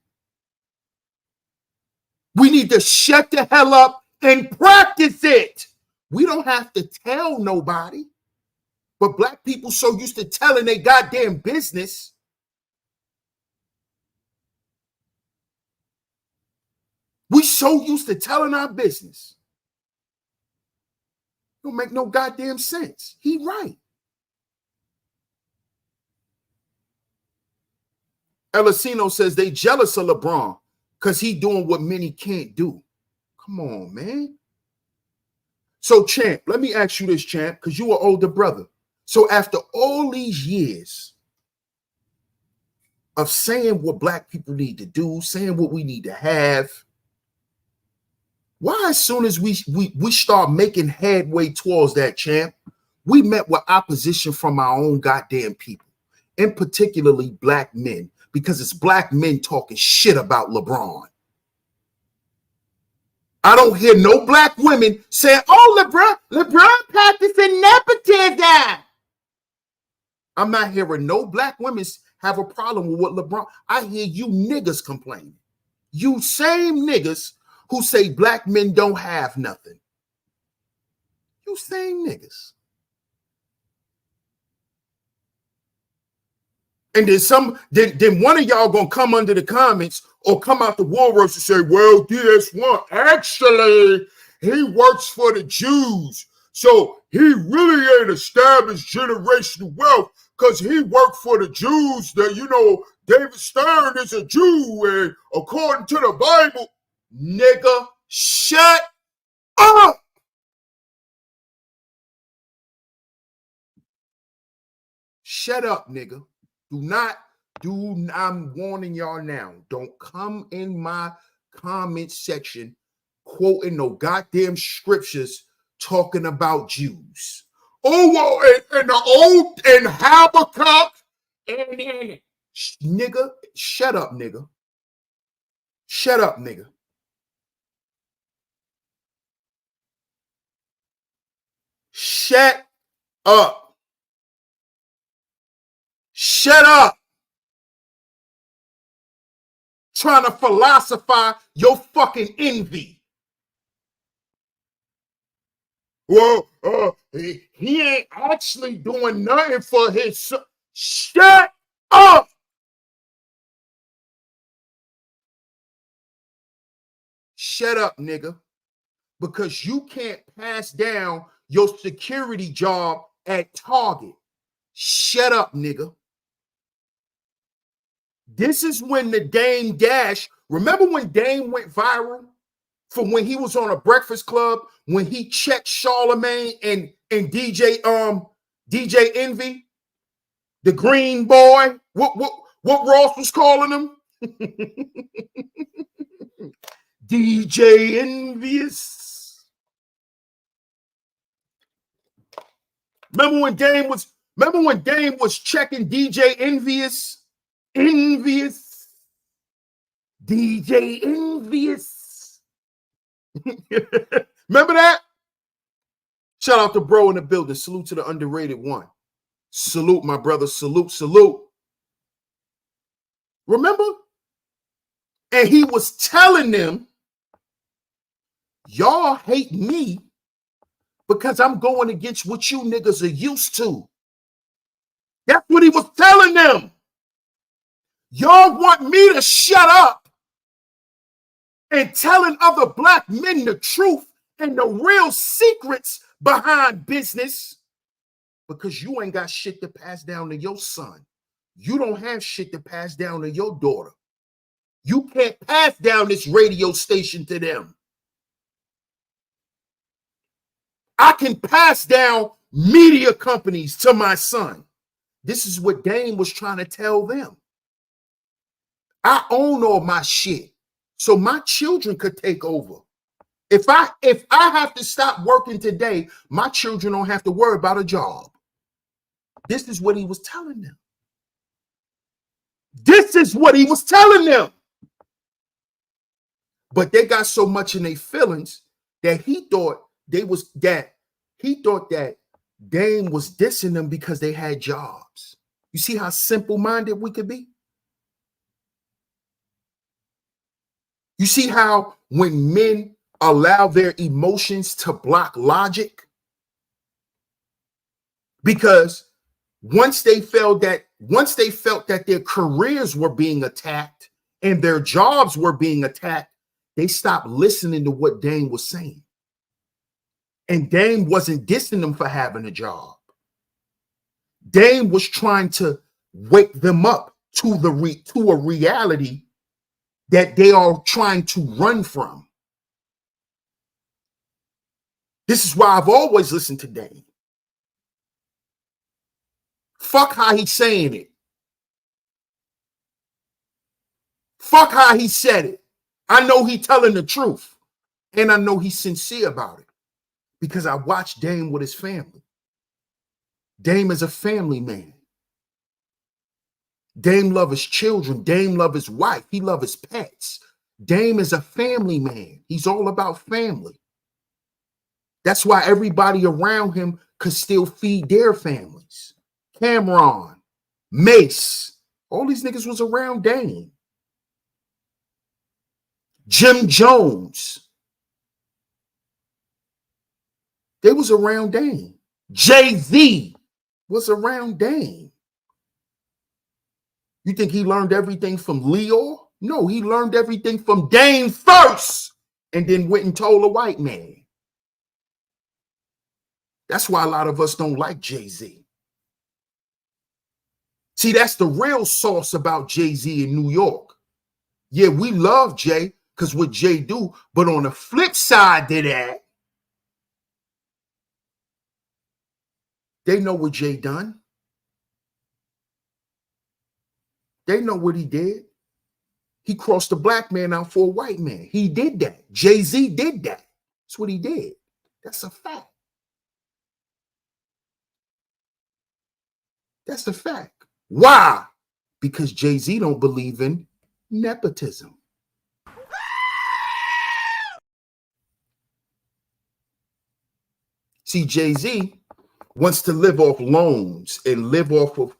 We need to shut the hell up and practice it. We don't have to tell nobody. But black people so used to telling their goddamn business. We so used to telling our business. Don't make no goddamn sense. He right. Elisino says they jealous of LeBron because he doing what many can't do. Come on, man. So, Champ, let me ask you this, Champ, because you are older brother. So after all these years of saying what black people need to do, saying what we need to have, Why as soon as we start making headway towards that, champ, we met with opposition from our own goddamn people, and particularly black men, because it's black men talking shit about LeBron. I don't hear no black women saying, oh, LeBron practicing nepotism. I'm not hearing no black women have a problem with what LeBron. I hear you niggas complaining. You same niggas who say black men don't have nothing. You same niggas. And then one of y'all gonna come under the comments or come out the woodworks and say, well, DS1, actually, he works for the Jews. So he really ain't established generational wealth because he worked for the Jews that, you know, David Stern is a Jew and according to the Bible, nigga, shut up. Shut up, nigga. I'm warning y'all now. Don't come in my comment section quoting no goddamn scriptures talking about Jews. Oh, well, and the old and Habakkuk and nigga, shut up, nigga. Shut up, nigga. Shut up. Shut up. Trying to philosophize your fucking envy. Well, he ain't actually doing nothing for his son. Shut up. Shut up, nigga. Because you can't pass down your security job at Target. Shut up, nigga. This is when the Dame Dash, remember when Dame went viral? From when he was on a Breakfast Club, when he checked Charlemagne and DJ Envy, the green boy, what Ross was calling him? DJ Envious. Remember when Dame was checking DJ Envious? Envious. DJ Envious. Remember that? Shout out to bro in the building. Salute to the underrated one. Salute, my brother. Salute, salute. Remember? And he was telling them, y'all hate me because I'm going against what you niggas are used to. That's what he was telling them. Y'all want me to shut up and telling other black men the truth and the real secrets behind business because you ain't got shit to pass down to your son. You don't have shit to pass down to your daughter. You can't pass down this radio station to them. I can pass down media companies to my son. This is what Dame was trying to tell them. I own all my shit, so my children could take over. If I have to stop working today, my children don't have to worry about a job. This is what he was telling them. This is what he was telling them. But they got so much in their feelings that he thought that Dame was dissing them because they had jobs. You see how simple-minded we could be? You see how when men allow their emotions to block logic? Because once they felt that their careers were being attacked and their jobs were being attacked, they stopped listening to what Dame was saying. And Dame wasn't dissing them for having a job. Dame was trying to wake them up to a reality that they are trying to run from. This is why I've always listened to Dame. Fuck how he's saying it. Fuck how he said it. I know he telling the truth. And I know he's sincere about it because I watched Dame with his family. Dame is a family man. Dame love his children. Dame love his wife. He love his pets. Dame is a family man. He's all about family. That's why everybody around him could still feed their families. Cameron, Mace, all these niggas was around Dame. Jim Jones, they was around Dame. Jay-Z was around Dame. You think he learned everything from Leo? No, he learned everything from Dame first and then went and told a white man. That's why a lot of us don't like Jay-Z. See, that's the real sauce about Jay-Z in New York. Yeah, we love Jay because what Jay do, but on the flip side to that, they know what Jay done. They know what he did. He crossed a black man out for a white man. He did that. Jay-Z did that. That's what he did. That's a fact. That's the fact. Why? Because Jay-Z don't believe in nepotism. See, Jay-Z wants to live off loans and live off of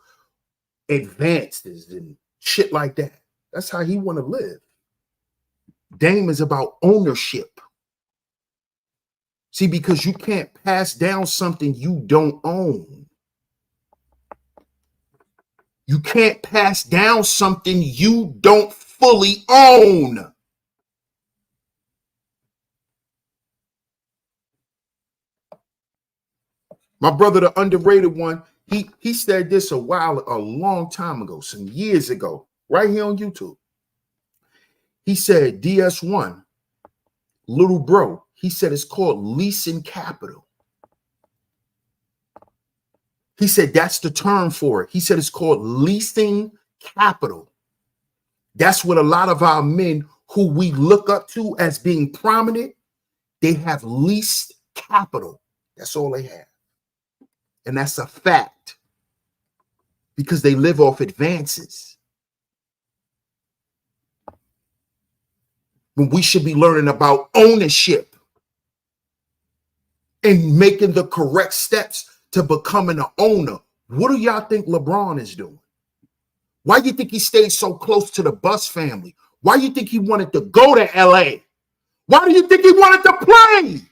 advances and shit like that. That's how he want to live. Dame is about ownership. See, because you can't pass down something you don't own. You can't pass down something you don't fully own. My brother, the underrated one, he said this a long time ago, some years ago, right here on YouTube. He said, DS1, little bro, he said it's called leasing capital. He said that's the term for it. He said it's called leasing capital. That's what a lot of our men who we look up to as being prominent, they have leased capital. That's all they have. And that's a fact because they live off advances. When we should be learning about ownership and making the correct steps to becoming an owner. What do y'all think LeBron is doing? Why do you think he stayed so close to the Bus family? Why do you think he wanted to go to LA? Why do you think he wanted to play?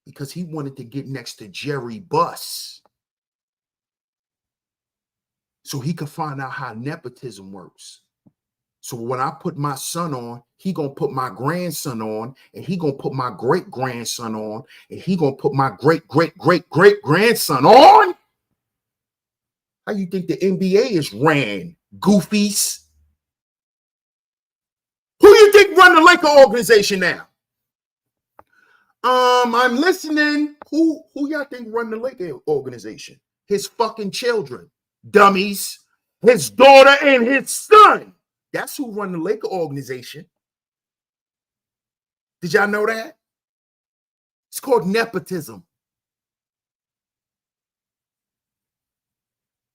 Because he wanted to get next to Jerry Buss so he could find out how nepotism works. So when I put my son on, he gonna put my grandson on, and he gonna put my great-grandson on, and he gonna put my great-great-great-great-grandson on? How you think the NBA is ran, goofies? Who you think run the Laker organization now? I'm listening. Who y'all think run the Laker organization? His fucking children, dummies. His daughter and his son. That's who run the Laker organization. Did y'all know that? It's called nepotism.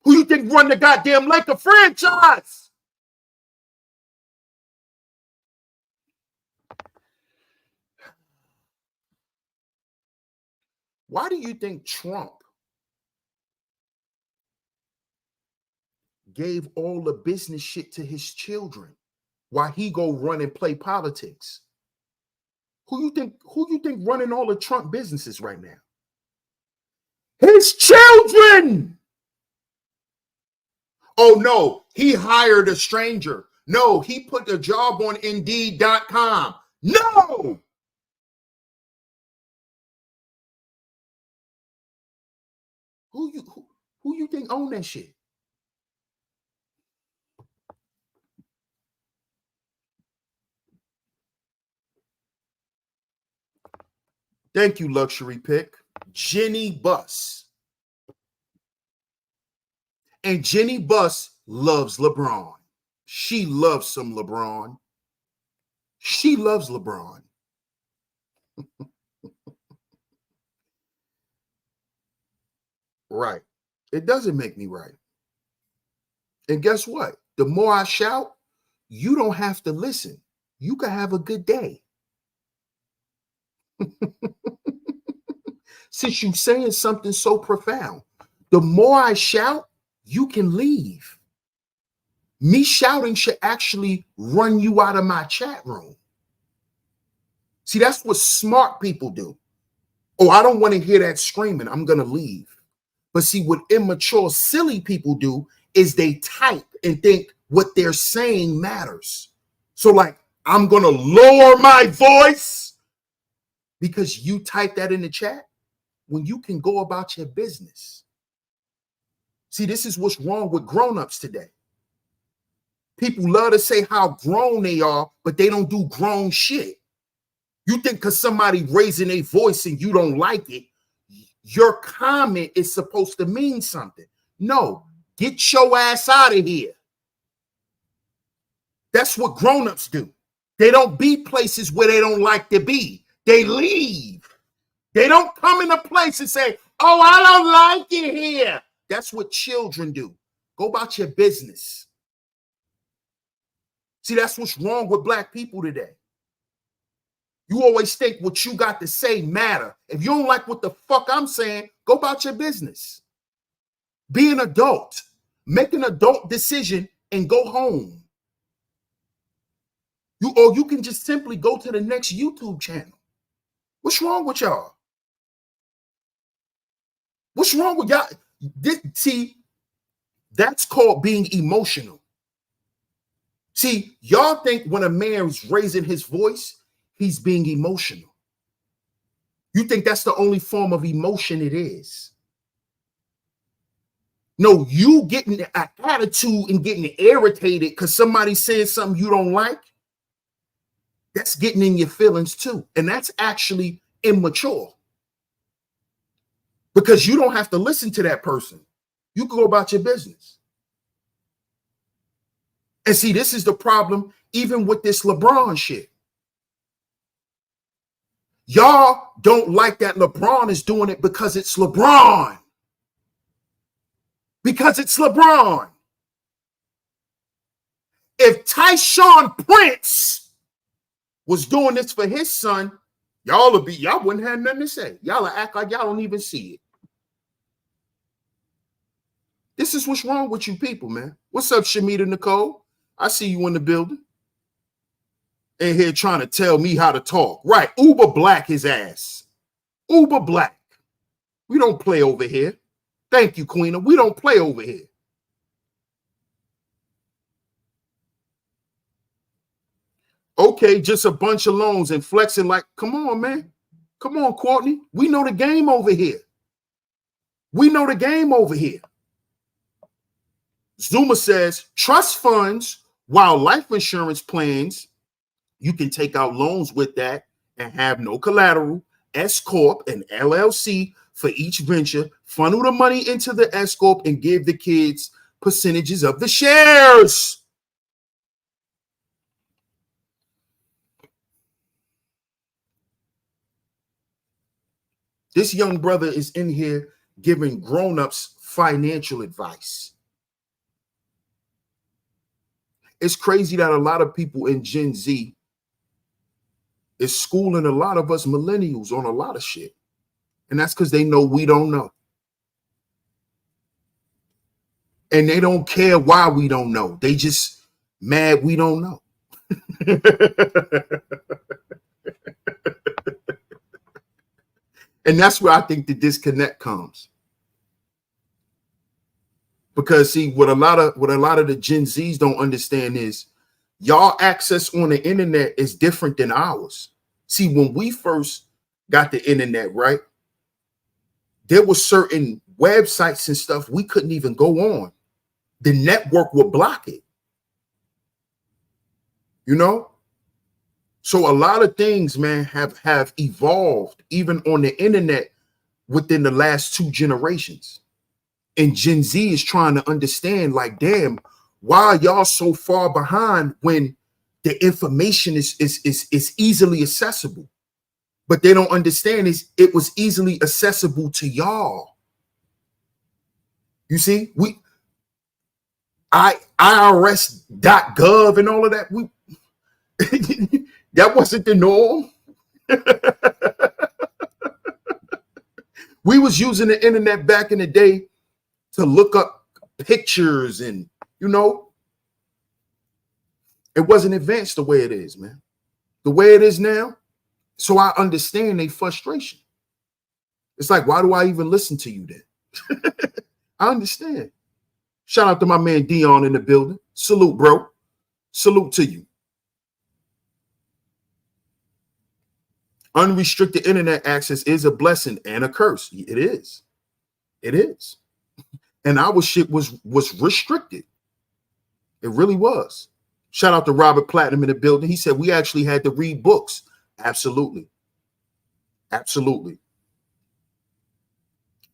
Who you think run the goddamn Laker franchise? Why do you think Trump gave all the business shit to his children while he go run and play politics? Who you think running all the Trump businesses right now? His children. Oh no, he hired a stranger. No, he put the job on Indeed.com. No. Who you think own that shit? Thank you, luxury pick. Jenny Buss. And Jenny Buss loves LeBron. She loves some LeBron. She loves LeBron. Right. It doesn't make me right. And guess what? The more I shout, you don't have to listen. You can have a good day. Since you're saying something so profound, the more I shout, you can leave. Me shouting should actually run you out of my chat room. See, that's what smart people do. Oh, I don't want to hear that screaming. I'm going to leave. But see, what immature, silly people do is they type and think what they're saying matters. So like, I'm going to lower my voice because you type that in the chat when you can go about your business. See, this is what's wrong with grown-ups today. People love to say how grown they are, but they don't do grown shit. You think because somebody raising a voice and you don't like it, your comment is supposed to mean something. No, get your ass out of here. That's what grown-ups do. They don't be places where they don't like to be. They leave. They don't come in a place and say, oh, I don't like it here. That's what children do. Go about your business. See, that's what's wrong with black people today. You always think what you got to say matter. If you don't like what the fuck I'm saying, go about your business. Be an adult. Make an adult decision and go home. You can just simply go to the next YouTube channel. What's wrong with y'all? What's wrong with y'all? See, that's called being emotional. See, y'all think when a man is raising his voice, he's being emotional. You think that's the only form of emotion it is. No, you getting an attitude and getting irritated because somebody's saying something you don't like, that's getting in your feelings too. And that's actually immature. Because you don't have to listen to that person. You can go about your business. And see, this is the problem even with this LeBron shit. Y'all don't like that LeBron is doing it because it's LeBron. Because it's LeBron. If Tyshawn Prince was doing this for his son, y'all wouldn't have nothing to say. Y'all will act like y'all don't even see it. This is what's wrong with you people, man. What's up, Shamita Nicole? I see you in the building. In here trying to tell me how to talk. Right, uber black his ass. Uber black. We don't play over here. Thank you, Queena. We don't play over here. Okay, just a bunch of loans and flexing like, come on, man. Come on, Courtney. We know the game over here. We know the game over here. Zuma says, trust funds, while life insurance plans, you can take out loans with that and have no collateral, S Corp and LLC for each venture, funnel the money into the S Corp and give the kids percentages of the shares. This young brother is in here giving grown-ups financial advice. It's crazy that a lot of people in Gen Z is schooling a lot of us millennials on a lot of shit. And that's because they know we don't know. And they don't care why we don't know. They just mad we don't know. And that's where I think the disconnect comes. Because see, what a lot of the Gen Zs don't understand is y'all access on the internet is different than ours. See, when we first got the internet, right, there were certain websites and stuff we couldn't even go on. The network would block it. You know? So a lot of things, man, have evolved even on the internet within the last 2 generations. And Gen Z is trying to understand, like, damn, why are y'all so far behind when the information is easily accessible. But they don't understand is it was easily accessible to y'all. You see, IRS.gov and all of that, that wasn't the norm. We was using the internet back in the day to look up pictures and, it wasn't advanced the way it is, man. The way it is now. So I understand their frustration. It's like, why do I even listen to you then? I understand. Shout out to my man Dion in the building. Salute, bro. Salute to you. Unrestricted internet access is a blessing and a curse. It is. It is. And our shit was restricted. It really was. Shout out to Robert Platinum in the building. He said we actually had to read books. Absolutely. Absolutely.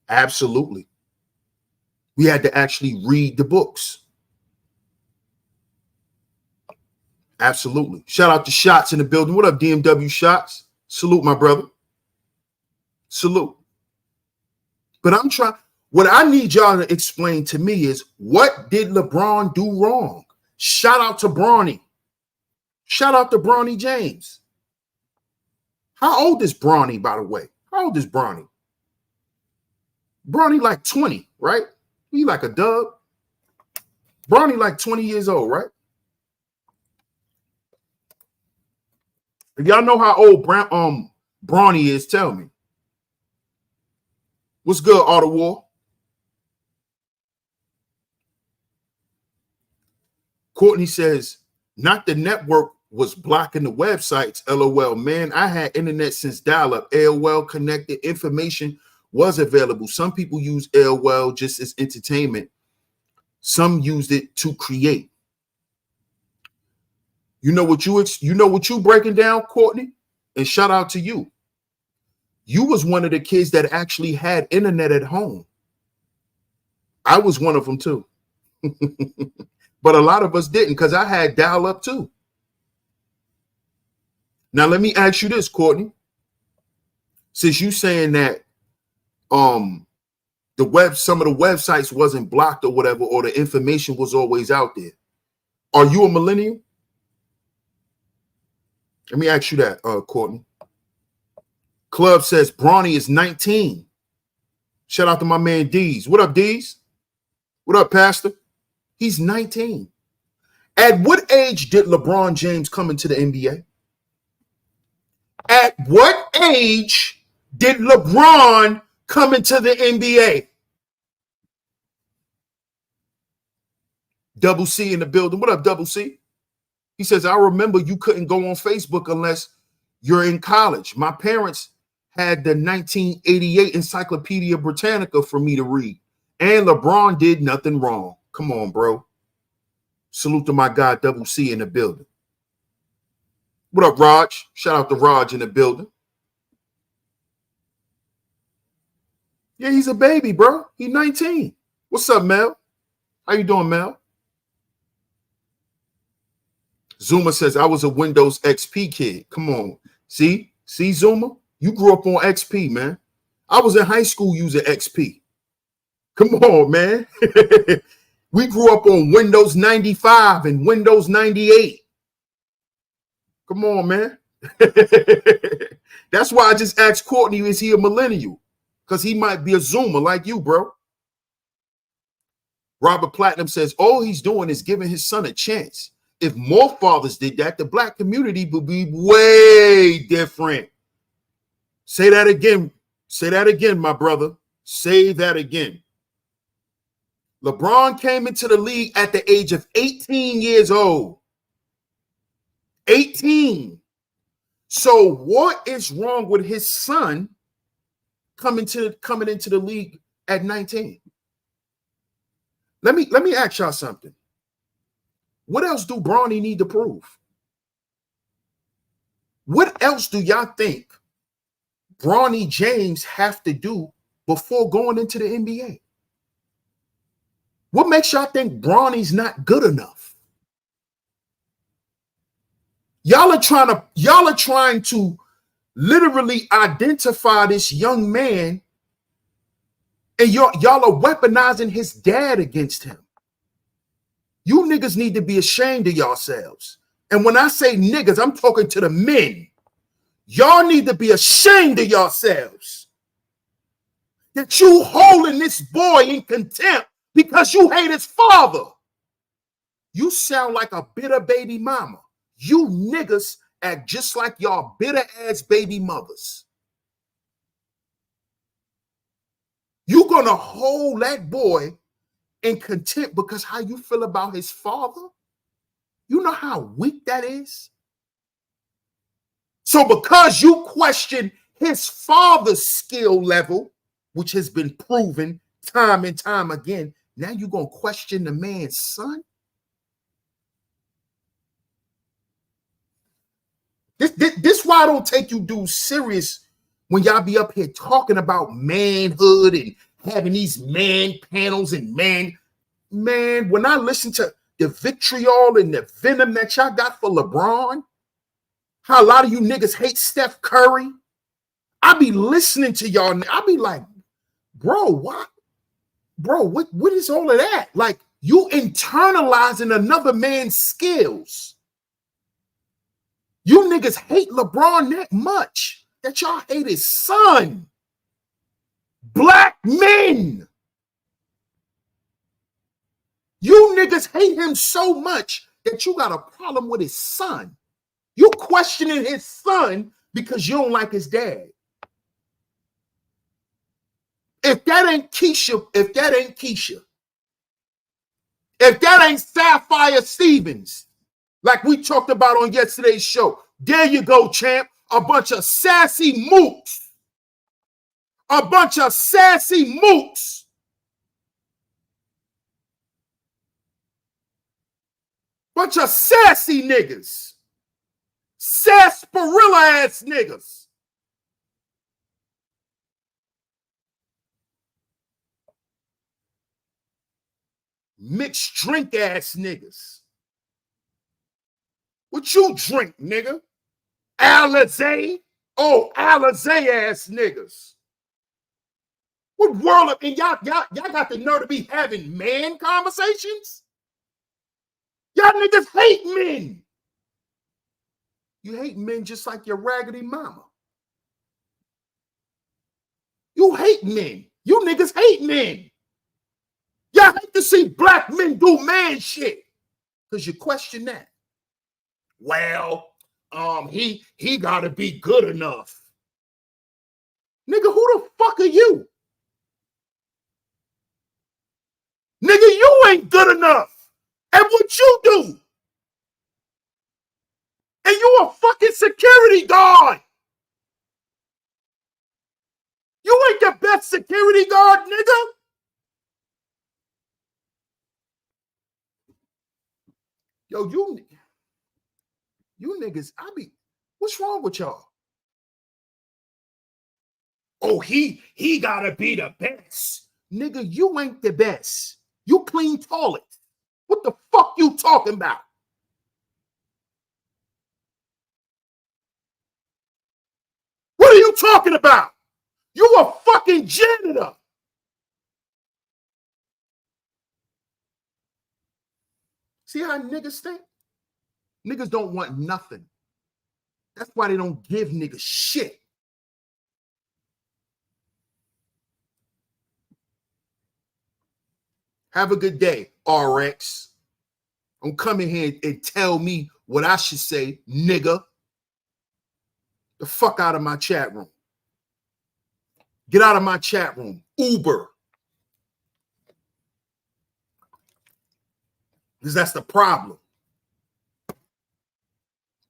Absolutely. We had to actually read the books. Absolutely. Shout out to Shots in the building. What up, DMW Shots? Salute, my brother. Salute. But what I need y'all to explain to me is, what did LeBron do wrong? Shout out to Bronny. Shout out to Bronny James. How old is Bronny, by the way? How old is Bronny? Bronny like 20, right? He like a dub. Bronny like 20 years old, right? If y'all know how old Bronny is, tell me. What's good, Auto War? Courtney says, not the network was blocking the websites. LOL, man, I had internet since dial-up. AOL connected, information was available. Some people use AOL just as entertainment. Some used it to create. You know what you breaking down, Courtney? And shout out to you. You was one of the kids that actually had internet at home. I was one of them too. But a lot of us didn't, because I had dial-up too. Now let me ask you this, Courtney. Since you saying that some of the websites wasn't blocked or whatever, or the information was always out there, are you a millennial? Let me ask you that, Courtney. Club says Bronny is 19. Shout out to my man Deez. What up, Deez? What up, Pastor? He's 19. At what age did LeBron James come into the NBA? At what age did LeBron come into the NBA? Double C in the building. What up, Double C? He says, I remember you couldn't go on Facebook unless you're in college. My parents had the 1988 Encyclopedia Britannica for me to read. And LeBron did nothing wrong. Come on, bro. Salute to my guy, Double C in the building. What up, Raj? Shout out to Raj in the building. Yeah, he's a baby, bro. He's 19. What's up, Mel? How you doing, Mel? Zuma says, I was a Windows XP kid. Come on. See, Zuma? You grew up on XP, man. I was in high school using XP. Come on, man. We grew up on Windows 95 and Windows 98. Come on, man. That's why I just asked Courtney, is he a millennial? Because he might be a Zoomer like you, bro. Robert Platinum says, all he's doing is giving his son a chance. If more fathers did that, the black community would be way different. Say that again. Say that again, my brother. Say that again. LeBron came into the league at the age of 18 years old. 18. So what is wrong with his son coming into the league at 19? Let me ask y'all something. What else do Bronny need to prove? What else do y'all think Bronny James have to do before going into the NBA? What makes y'all think Bronny's not good enough? Y'all are trying to literally identify this young man, and y'all are weaponizing his dad against him. You niggas need to be ashamed of yourselves. And when I say niggas, I'm talking to the men. Y'all need to be ashamed of yourselves. That you holding this boy in contempt because you hate his father. You sound like a bitter baby mama. You niggas act just like y'all bitter ass baby mothers. You gonna hold that boy in contempt because how you feel about his father? You know how weak that is? So because you question his father's skill level, which has been proven time and time again, now you're going to question the man's son? This why I don't take you dudes serious when y'all be up here talking about manhood and having these man panels and man, when I listen to the vitriol and the venom that y'all got for LeBron, how a lot of you niggas hate Steph Curry, I be listening to y'all. I be like, bro, what? Bro, what is all of that? Like, you internalizing another man's skills. You niggas hate LeBron that much that y'all hate his son. Black men. You niggas hate him so much that you got a problem with his son. You questioning his son because you don't like his dad. If that ain't Keisha, if that ain't Sapphire Stevens, like we talked about on yesterday's show, there you go, champ. A bunch of sassy mooks. A bunch of sassy mooks. Bunch of sassy niggas. Sarsaparilla ass niggas. Mixed drink ass niggas. What you drink, nigga? Alizé? Oh, Alizé ass niggas. What world of, and y'all got the nerve to be having man conversations? Y'all niggas hate men. You hate men just like your raggedy mama. You hate men. You niggas hate men. Y'all hate to see black men do man shit because you question that. Well, he gotta be good enough. Nigga, who the fuck are you? Nigga, you ain't good enough at what you do. And you a fucking security guard. You ain't the best security guard, nigga. Yo, you niggas, what's wrong with y'all? Oh, he gotta be the best. Nigga, you ain't the best. You clean toilets. What the fuck you talking about? What are you talking about? You a fucking janitor. See how niggas think? Niggas don't want nothing. That's why they don't give niggas shit. Have a good day, RX. Don't come in here and tell me what I should say, nigga. The fuck out of my chat room. Get out of my chat room. Uber. Because that's the problem.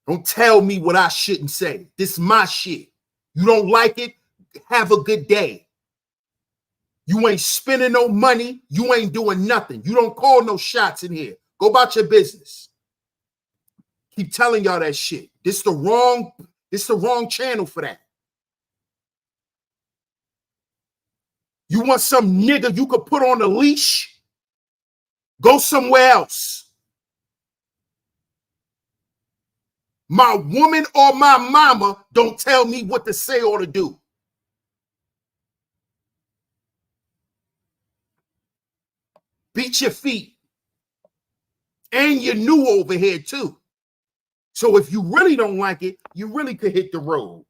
Don't tell me what I shouldn't say. This is my shit. You don't like it? Have a good day. You ain't spending no money. You ain't doing nothing. You don't call no shots in here. Go about your business. Keep telling y'all that shit. This the wrong channel for that. You want some nigga you could put on a leash? Go somewhere else. My woman or my mama don't tell me what to say or to do. Beat your feet. And you're new over here too. So if you really don't like it, you really could hit the road.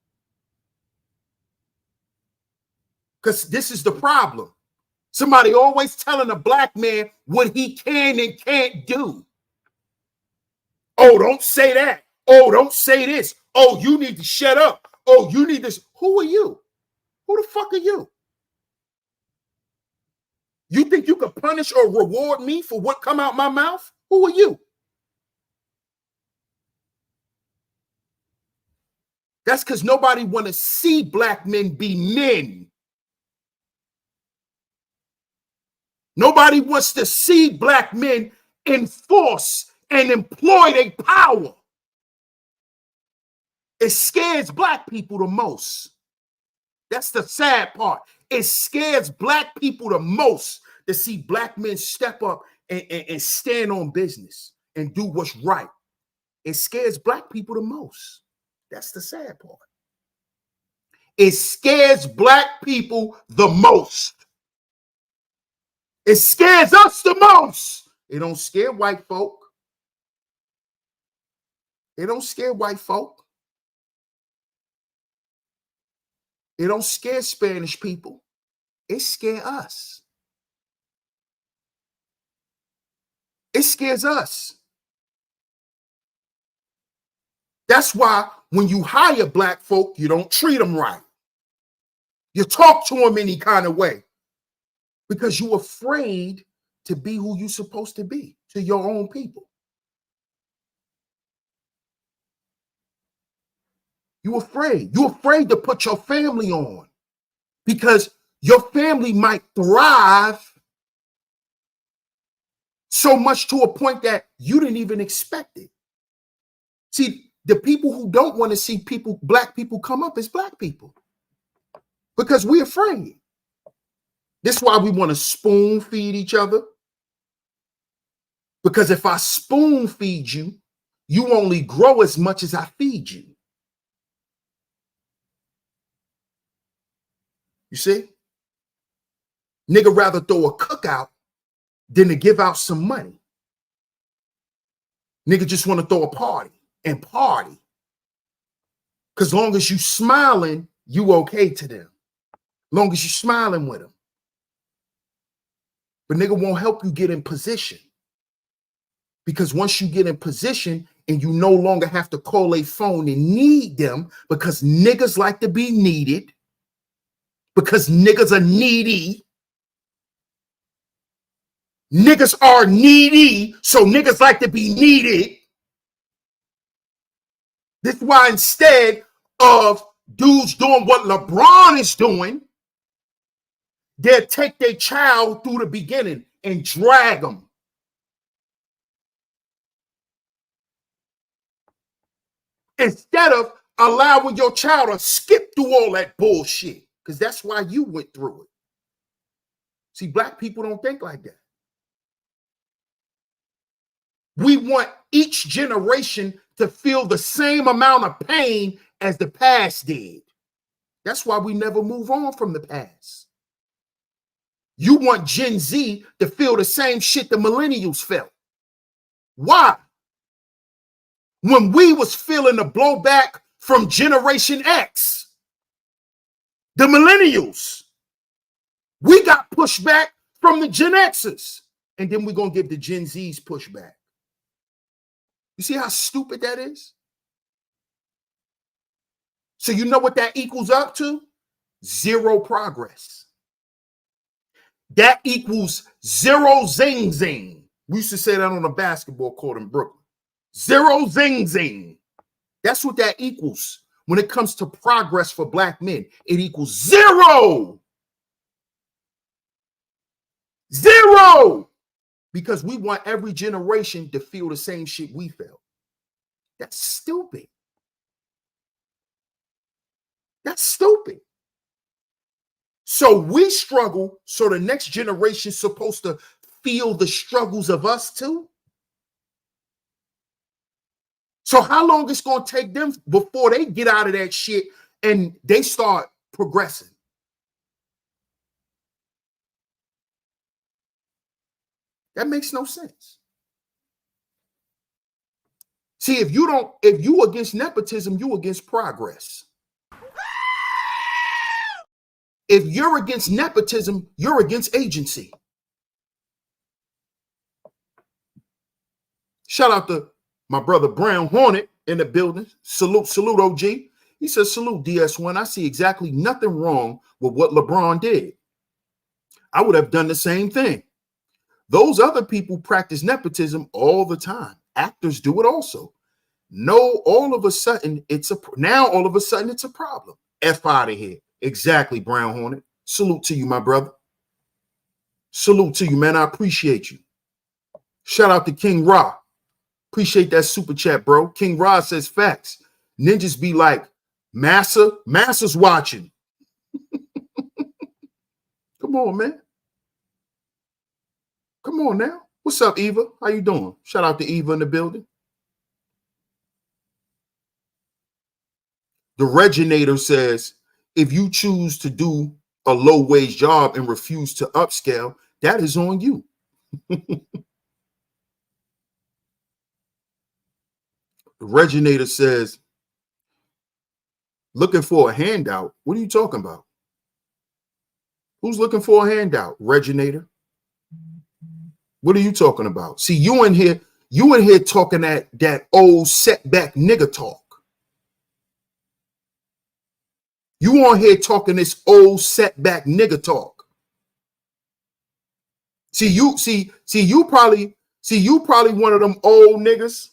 Because this is the problem. Somebody always telling a black man what he can and can't do. Oh, don't say that. Oh, don't say this. Oh, you need to shut up. Oh, you need this. Who are you? Who the fuck are you? You think you can punish or reward me for what come out my mouth? Who are you? That's because nobody want to see black men be men. Nobody wants to see black men enforce and employ their power. It scares black people the most. That's the sad part. It scares black people the most to see black men step up and stand on business and do what's right. It scares black people the most. That's the sad part. It scares black people the most. It scares us the most. It don't scare white folk. It don't scare white folk. It don't scare Spanish people. It scares us. It scares us. That's why when you hire black folk, you don't treat them right. You talk to them any kind of way because you're afraid to be who you're supposed to be to your own people. You're afraid. You're afraid to put your family on because your family might thrive so much to a point that you didn't even expect it. See, the people who don't want to see black people come up is black people because we're afraid. This is why we want to spoon feed each other. Because if I spoon feed you, you only grow as much as I feed you. You see? Nigga rather throw a cookout than to give out some money. Nigga just want to throw a party and party. Because long as you smiling, you okay to them. Long as you smiling with them. But nigga won't help you get in position. Because once you get in position and you no longer have to call a phone and need them because niggas like to be needed, because niggas are needy. Niggas are needy, so niggas like to be needed. This is why instead of dudes doing what LeBron is doing, they'll take their child through the beginning and drag them. Instead of allowing your child to skip through all that bullshit, because that's why you went through it. See, black people don't think like that. We want each generation to feel the same amount of pain as the past did. That's why we never move on from the past. You want Gen Z to feel the same shit the millennials felt. Why? When we was feeling the blowback from Generation X, the millennials, we got pushback from the Gen Xers, and then we're going to give the Gen Zs pushback. You see how stupid that is? So you know what that equals up to? Zero progress. That equals zero zing zing. We used to say that on a basketball court in Brooklyn. Zero zing zing. That's what that equals. When it comes to progress for black men, it equals zero. Zero. Because we want every generation to feel the same shit we felt. That's stupid. That's stupid. So we struggle, so the next generation is supposed to feel the struggles of us too. So how long it's going to take them before they get out of that shit and they start progressing? That makes no sense. See, if you against nepotism, you against progress. If you're against nepotism, you're against agency. Shout out to my brother Brown Hornet in the building. Salute, OG. He says, salute, DS1. I see exactly nothing wrong with what LeBron did. I would have done the same thing. Those other people practice nepotism all the time. Actors do it also. All of a sudden it's a problem. F out of here. Exactly, Brown Hornet. Salute to you, my brother. Salute to you, man. I appreciate you. Shout out to King Ra. Appreciate that super chat, bro. King Ra says facts. Ninjas be like, Massa's watching. Come on, man. Come on now. What's up, Eva? How you doing? Shout out to Eva in the building. The Reginator says, if you choose to do a low-wage job and refuse to upscale, that is on you. The Reginator says, looking for a handout? What are you talking about? Who's looking for a handout? Reginator? What are you talking about? See, you in here talking that old setback nigga talk. You on here talking this old setback nigga talk. You probably one of them old niggas,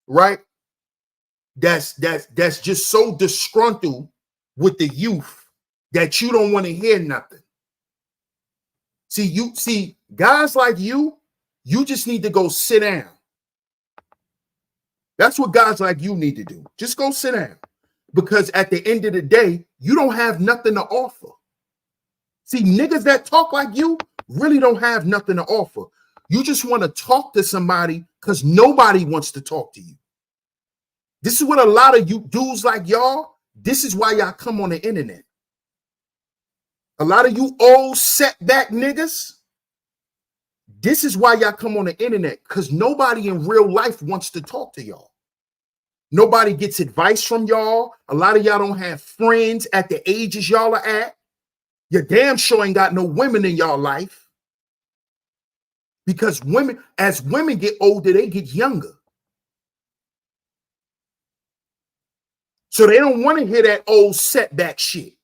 right? That's just so disgruntled with the youth that you don't want to hear nothing. See, guys like you just need to go sit down. That's what guys like you need to do. Just go sit down. Because at the end of the day, you don't have nothing to offer. See, niggas that talk like you really don't have nothing to offer. You just want to talk to somebody because nobody wants to talk to you. This is what a lot of you dudes like y'all, this is why y'all come on the internet. A lot of you old setback niggas, this is why y'all come on the internet, because nobody in real life wants to talk to y'all. Nobody gets advice from y'all. A lot of y'all don't have friends at the ages y'all are at. You damn sure ain't got no women in y'all life. Because as women get older, they get younger. So they don't want to hear that old setback shit.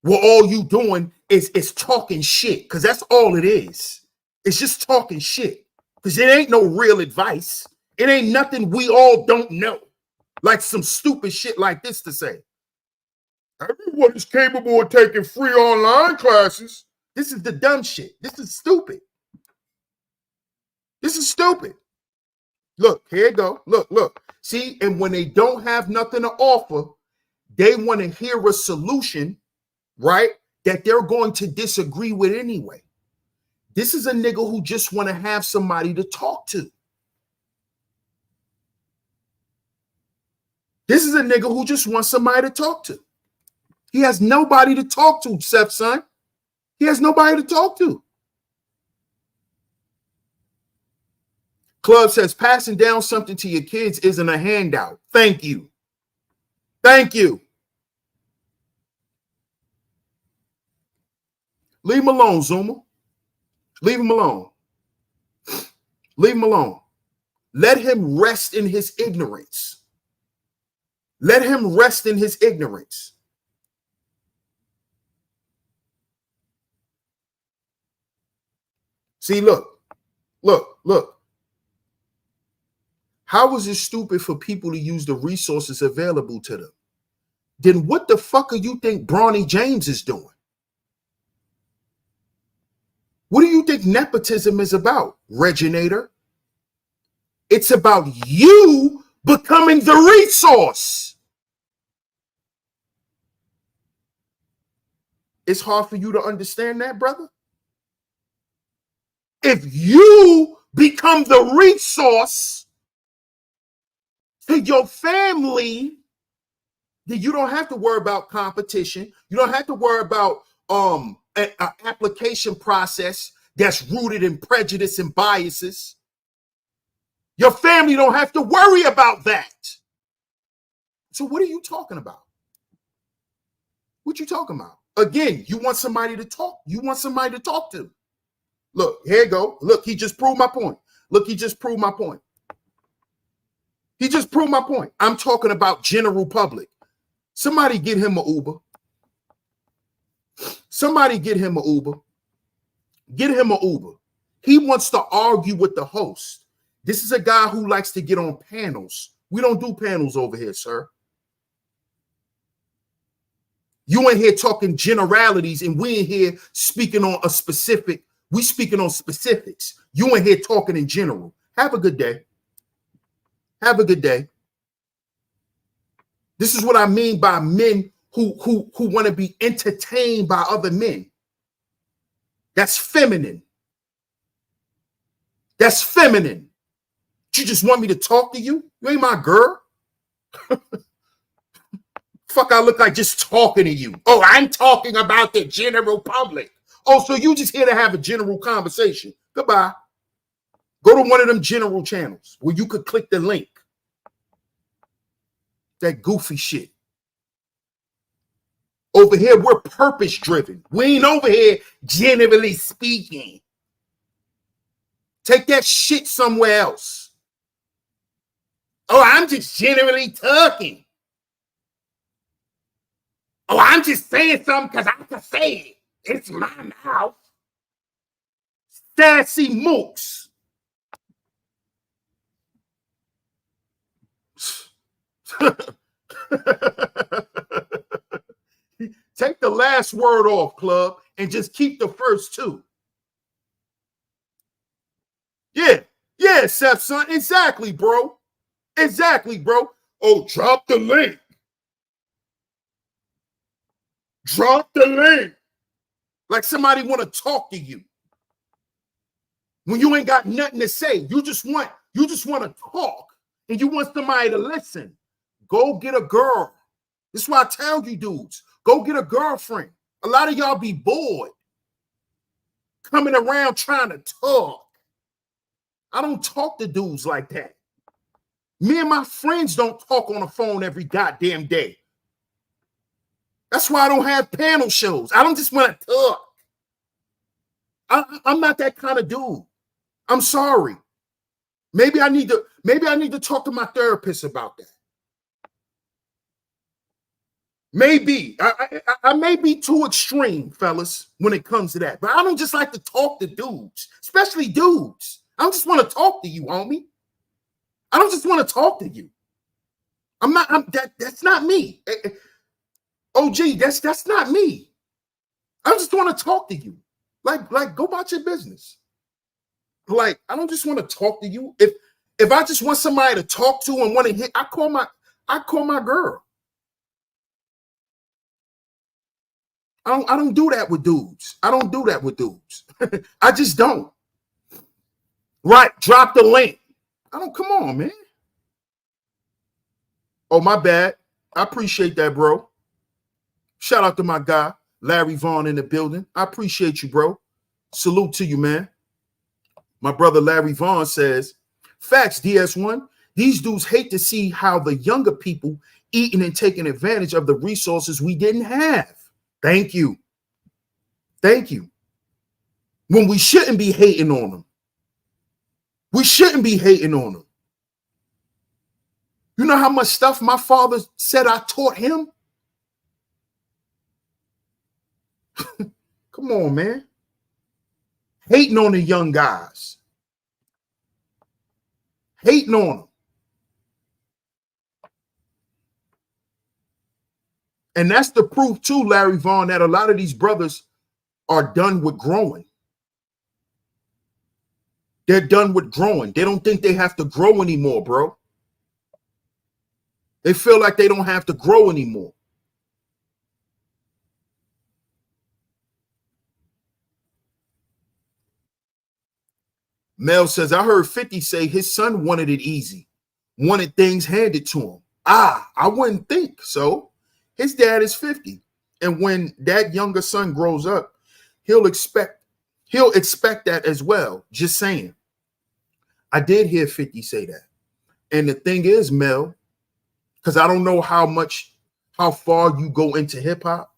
Well, all you doing is talking shit, because that's all it is. It's just talking shit. Because it ain't no real advice. It ain't nothing we all don't know. Like some stupid shit like this to say. Everyone is capable of taking free online classes. This is the dumb shit. This is stupid. This is stupid. Look, here you go. Look. See, and when they don't have nothing to offer, they want to hear a solution, right, that they're going to disagree with anyway. This is a nigga who just want to have somebody to talk to. This is a nigga who just wants somebody to talk to. He has nobody to talk to, Seth, son. He has nobody to talk to. Club says passing down something to your kids isn't a handout. Thank you. Thank you. Leave him alone, Zuma. Leave him alone. Leave him alone. Let him rest in his ignorance. Let him rest in his ignorance. See, look. How is it stupid for people to use the resources available to them? Then what the fuck do you think Bronny James is doing? What do you think nepotism is about, Reginator? It's about you becoming the resource. It's hard for you to understand that, brother. If you become the resource to your family, then you don't have to worry about competition. You don't have to worry about an application process that's rooted in prejudice and biases. Your family don't have to worry about that. So what are you talking about? What you talking about? Again, you want somebody to talk. You want somebody to talk to. Look, here you go. Look, he just proved my point. Look, he just proved my point. He just proved my point. I'm talking about general public. Somebody get him an Uber. Somebody get him an Uber. Get him an Uber. He wants to argue with the host. This is a guy who likes to get on panels. We don't do panels over here, sir. You in here talking generalities, and we in here speaking on a specific. We speaking on specifics. You in here talking in general. Have a good day. Have a good day. This is what I mean by men who want to be entertained by other men. That's feminine. That's feminine. You just want me to talk to you? You ain't my girl. Fuck, I look like just talking to you. Oh, I'm talking about the general public. Oh, so you just here to have a general conversation. Goodbye. Go to one of them general channels where you could click the link. That goofy shit. Over here, we're purpose driven. We ain't over here generally speaking. Take that shit somewhere else. Oh, I'm just generally talking. Oh, I'm just saying something because I can say it. It's my mouth. Sassy mooks. Take the last word off, club, and just keep the first two. Yeah, Seth, son. Exactly, bro. Exactly, bro. Oh, drop the link. Drop the link. Like somebody want to talk to you. When you ain't got nothing to say, you just want to talk, and you want somebody to listen. Go get a girl. This is why I tell you dudes, go get a girlfriend. A lot of y'all be bored coming around trying to talk. I don't talk to dudes like that. Me and my friends don't talk on the phone every goddamn day. That's why I don't have panel shows. I don't just want to talk. I'm not that kind of dude. I'm sorry. Maybe I need to talk to my therapist about that. Maybe. I may be too extreme, fellas, when it comes to that. But I don't just like to talk to dudes, especially dudes. I don't just want to talk to you, homie. I don't just want to talk to you. That's not me. OG, that's not me. I just want to talk to you. Like go about your business. Like, I don't just want to talk to you. If I just want somebody to talk to and want to hit, I call my girl. I don't do that with dudes. I don't do that with dudes. I just don't. Right, drop the link. Come on, man. Oh, my bad. I appreciate that, bro. Shout out to my guy, Larry Vaughn, in the building. I appreciate you, bro. Salute to you, man. My brother Larry Vaughn says, facts, DS1. These dudes hate to see how the younger people eating and taking advantage of the resources we didn't have. Thank you. Thank you. When we shouldn't be hating on them. We shouldn't be hating on them. You know how much stuff my father said I taught him? Come on, man. Hating on the young guys. Hating on them. And that's the proof too, Larry Vaughn, that a lot of these brothers are done with growing. They're done with growing. They don't think they have to grow anymore, bro. They feel like they don't have to grow anymore. Mel says, I heard 50 say his son wanted it easy, wanted things handed to him. I wouldn't think so. His dad is 50. And when that younger son grows up, he'll expect that as well. Just saying. I did hear 50 say that. And the thing is, Mel, because I don't know how far you go into hip hop,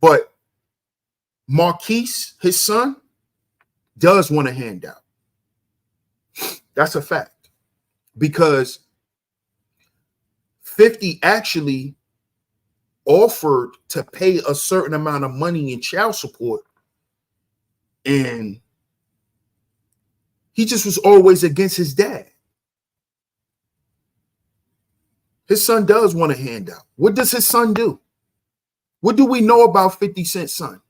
but Marquise, his son, does want a handout. That's a fact. Because 50 actually offered to pay a certain amount of money in child support, and he just was always against his dad. His son does want a handout. What does his son do? What do we know about 50 Cent's son?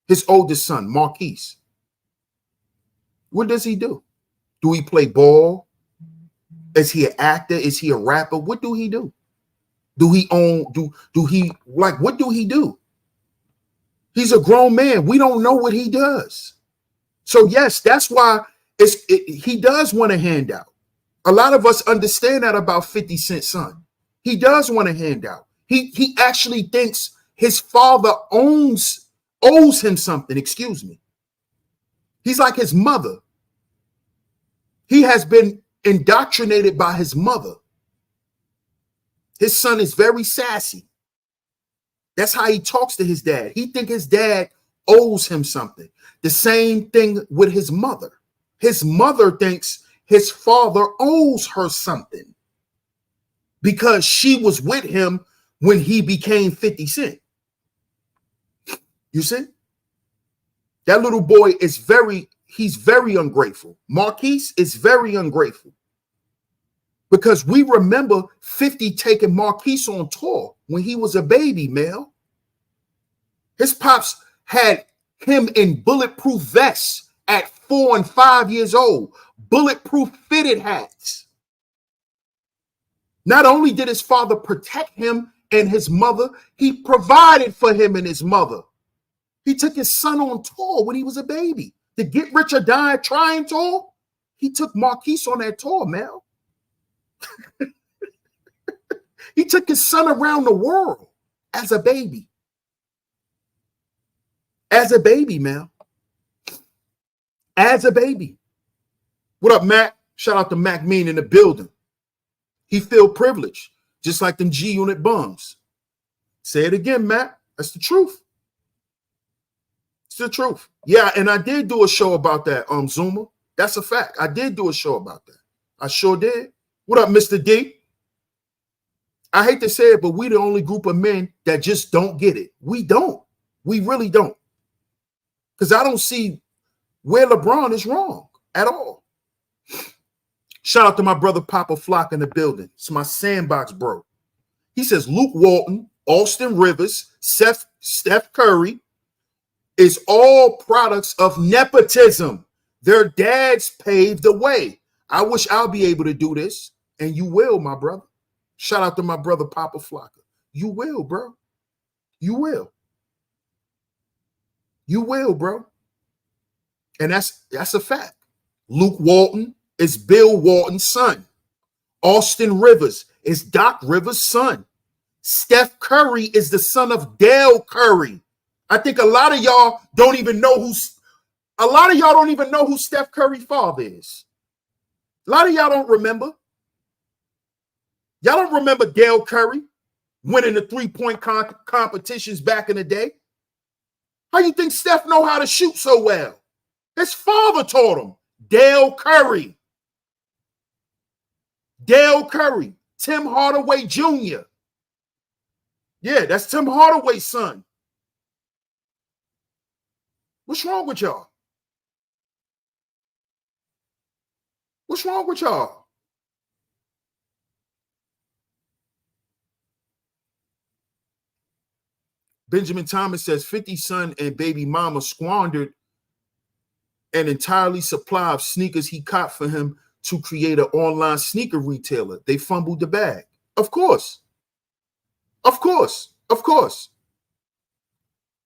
His oldest son, Marquise. What does he do? Do he play ball? Is he an actor? Is he a rapper? What do he do? Do he own, what do he do? He's a grown man. We don't know what he does. So yes, that's why he does want a handout. A lot of us understand that about 50 Cent's son. He does want a handout. He actually thinks his father owes him something. Excuse me. He's like his mother. He has been indoctrinated by his mother. His son is very sassy. That's how he talks to his dad. He thinks his dad owes him something. The same thing with his mother. His mother thinks his father owes her something because she was with him when he became 50 Cent. You see? That little boy is he's very ungrateful. Marquise is very ungrateful. Because we remember 50 taking Marquise on tour when he was a baby, Mel. His pops had him in bulletproof vests at 4 and 5 years old, bulletproof fitted hats. Not only did his father protect him and his mother, he provided for him and his mother. He took his son on tour when he was a baby. The Get Rich or Die Trying tour, he took Marquise on that tour, Mel. He took his son around the world as a baby. As a baby, Mel. As a baby. What up, Mac? Shout out to Mac Mean in the building. He feel privileged, just like them G-Unit bums. Say it again, Mac. That's the truth. It's the truth. Yeah, and I did do a show about that, Zuma. That's a fact. I did do a show about that. I sure did. What up, Mr. D? I hate to say it, but we the only group of men that just don't get it. We don't. We really don't. Because I don't see where LeBron is wrong at all. Shout out to my brother Papa Flock in the building. It's my sandbox bro. He says Luke Walton, Austin Rivers, Steph Curry is all products of nepotism. Their dads paved the way. I wish I'll be able to do this. And you will, my brother. Shout out to my brother Papa Flocker. You will, bro. You will. You will, bro. And that's a fact. Luke Walton is Bill Walton's son. Austin Rivers is Doc Rivers' son. Steph Curry is the son of Dale Curry. I think a lot of y'all don't even know who Steph Curry's father is. A lot of y'all don't remember. Y'all don't remember Dale Curry winning the three-point competitions back in the day? How you think Steph know how to shoot so well? His father taught him. Dale Curry. Dale Curry. Tim Hardaway Jr. Yeah, that's Tim Hardaway's son. What's wrong with y'all? What's wrong with y'all? Benjamin Thomas says 50's son and baby mama squandered an entirely supply of sneakers he copped for him to create an online sneaker retailer. They fumbled the bag. Of course. Of course. Of course.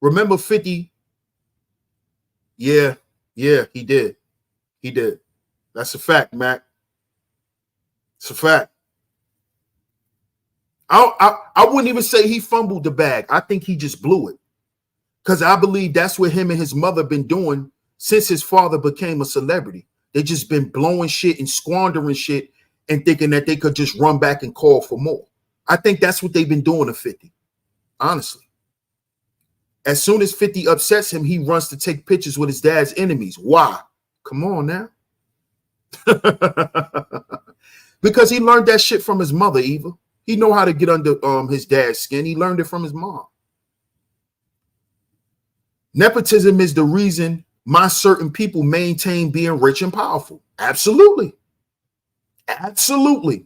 Remember 50? Yeah, he did. He did. That's a fact, Mac. It's a fact. I wouldn't even say he fumbled the bag. I think he just blew it. Because I believe that's what him and his mother been doing since his father became a celebrity. They just been blowing shit and squandering shit and thinking that they could just run back and call for more. I think that's what they've been doing to 50. Honestly. As soon as 50 upsets him, he runs to take pictures with his dad's enemies. Why? Come on now. Because he learned that shit from his mother, Eva. He know how to get under his dad's skin. He learned it from his mom. Nepotism is the reason my certain people maintain being rich and powerful. Absolutely. Absolutely.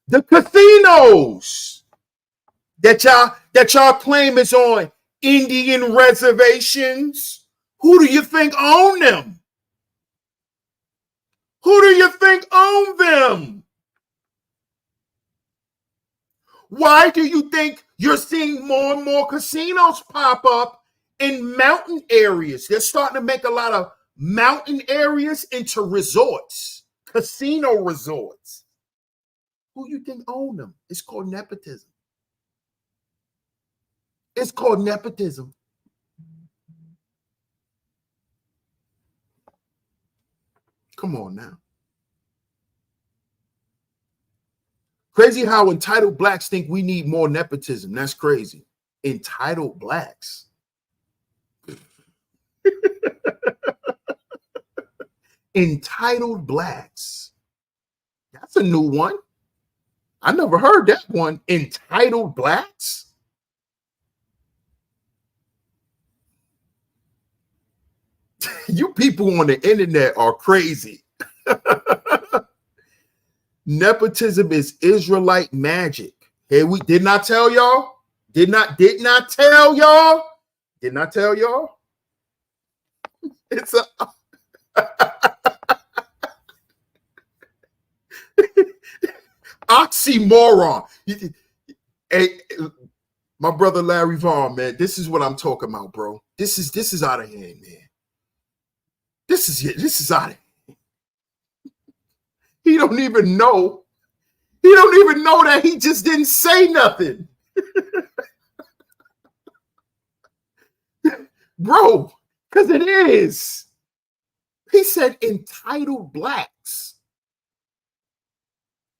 The casinos that y'all claim is on Indian reservations, who do you think own them? Who do you think own them? Why do you think you're seeing more and more casinos pop up in mountain areas? They're starting to make a lot of mountain areas into resorts, casino resorts. Who you think own them? It's called nepotism. It's called nepotism. Come on now. Crazy how entitled blacks think we need more nepotism. That's crazy. Entitled blacks. Entitled blacks. That's a new one. I never heard that one. Entitled blacks. You people on the internet are crazy. Nepotism is Israelite magic. Hey, we did not tell y'all. Did not tell y'all. Did not tell y'all. It's a oxymoron. Hey, my brother Larry Vaughn, man, this is what I'm talking about, bro. This is out of hand, man. This is out of hand. He don't even know. He don't even know that he just didn't say nothing. Bro, because it is. He said entitled blacks.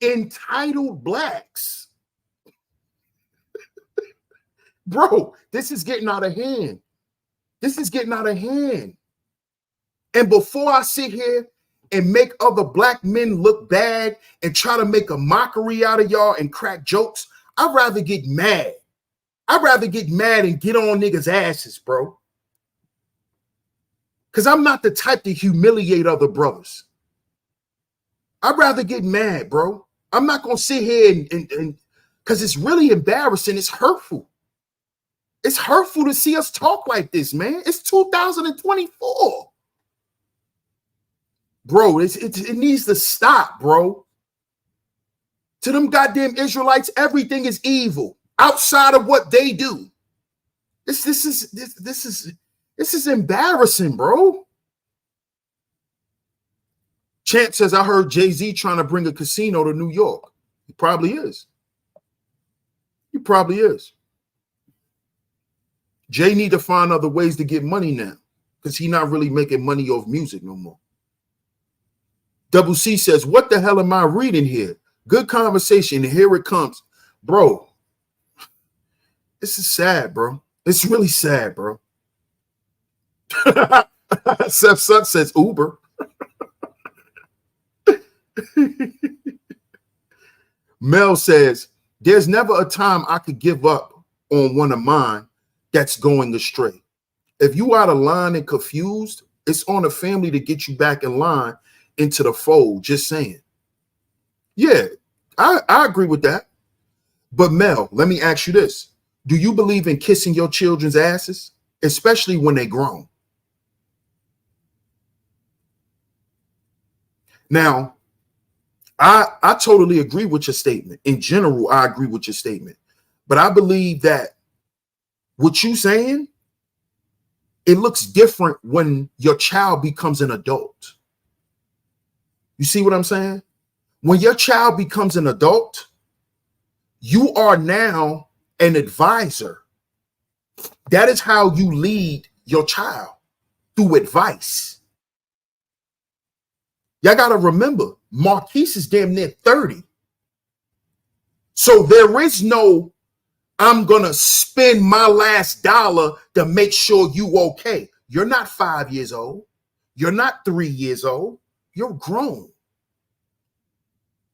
Entitled blacks. Bro, this is getting out of hand. This is getting out of hand. And before I sit here and make other black men look bad and try to make a mockery out of y'all and crack jokes, I'd rather get mad. I'd rather get mad and get on niggas' asses, bro. Because I'm not the type to humiliate other brothers. I'd rather get mad, bro. I'm not going to sit here and because it's really embarrassing. It's hurtful. It's hurtful to see us talk like this, man. It's 2024. Bro, it needs to stop, bro. To them goddamn Israelites, everything is evil outside of what they do. This is embarrassing, bro. Chant says, I heard Jay-Z trying to bring a casino to New York. He probably is. He probably is. Jay need to find other ways to get money now because he's not really making money off music no more. Double C says, what the hell am I reading here? Good conversation. And here it comes. Bro, this is sad, bro. It's really sad, bro. Seth Sutton says Uber. Mel says, there's never a time I could give up on one of mine that's going astray. If you out of line and confused, it's on the family to get you back in line into the fold. Just saying. Yeah, I agree with that. But Mel, let me ask you this. Do you believe in kissing your children's asses, especially when they grown? Now, I totally agree with your statement. In general, I agree with your statement. But I believe that what you saying, it looks different when your child becomes an adult. You see what I'm saying? When your child becomes an adult, you are now an advisor. That is how you lead your child, through advice. Y'all got to remember, Marquise is damn near 30. So there is no, I'm going to spend my last dollar to make sure you okay. You're not 5 years old. You're not 3 years old. You're grown.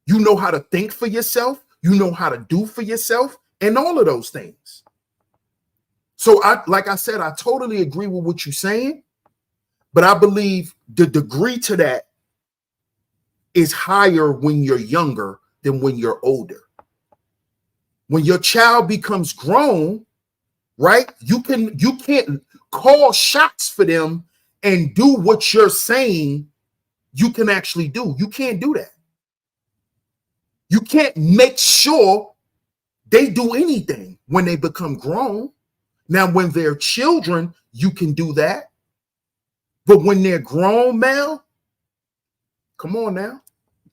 You know how to think for yourself. You know how to do for yourself and all of those things. So like I said, I totally agree with what you're saying, but I believe the degree to that is higher when you're younger than when you're older. When your child becomes grown, right? You can't call shots for them and do what you're saying you can actually do. You can't do that. You can't make sure they do anything when they become grown. Now, when they're children, you can do that. But when they're grown, Mel, come on now.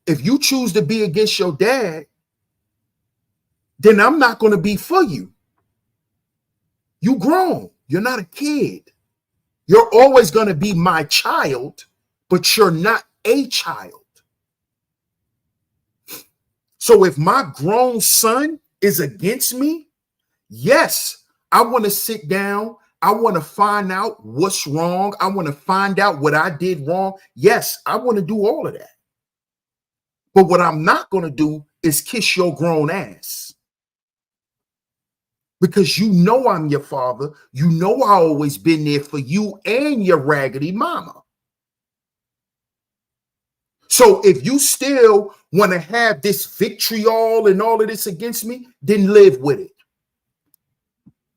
If you choose to be against your dad, then I'm not going to be for you. You grown. You're not a kid. You're always going to be my child, but you're not a child. So if my grown son is against me, yes, I want to sit down. I want to find out what's wrong. I want to find out what I did wrong. Yes, I want to do all of that. But what I'm not going to do is kiss your grown ass. Because you know I'm your father. You know I always been there for you and your raggedy mama. So if you still want to have this vitriol and all of this against me, then live with it.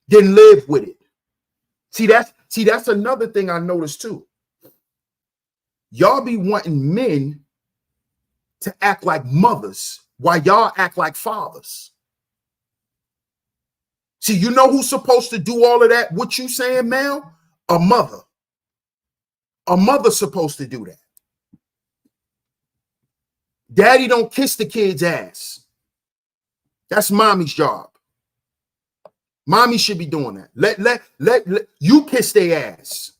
Then live with it. See, that's another thing I noticed too. Y'all be wanting men to act like mothers while y'all act like fathers. See, you know who's supposed to do all of that? What you saying, Mel? A mother. A mother's supposed to do that. Daddy don't kiss the kid's ass. That's mommy's job. Mommy should be doing that. Let you kiss their ass.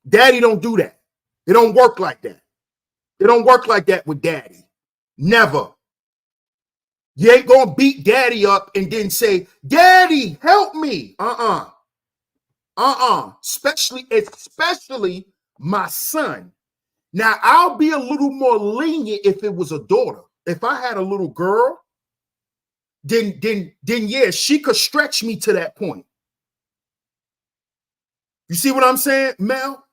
Daddy don't do that. It don't work like that. It don't work like that with daddy. Never. You ain't gonna beat daddy up and then say, Daddy, help me. Especially my son. Now, I'll be a little more lenient if it was a daughter. If I had a little girl, then yeah, she could stretch me to that point. You see what I'm saying, Mel?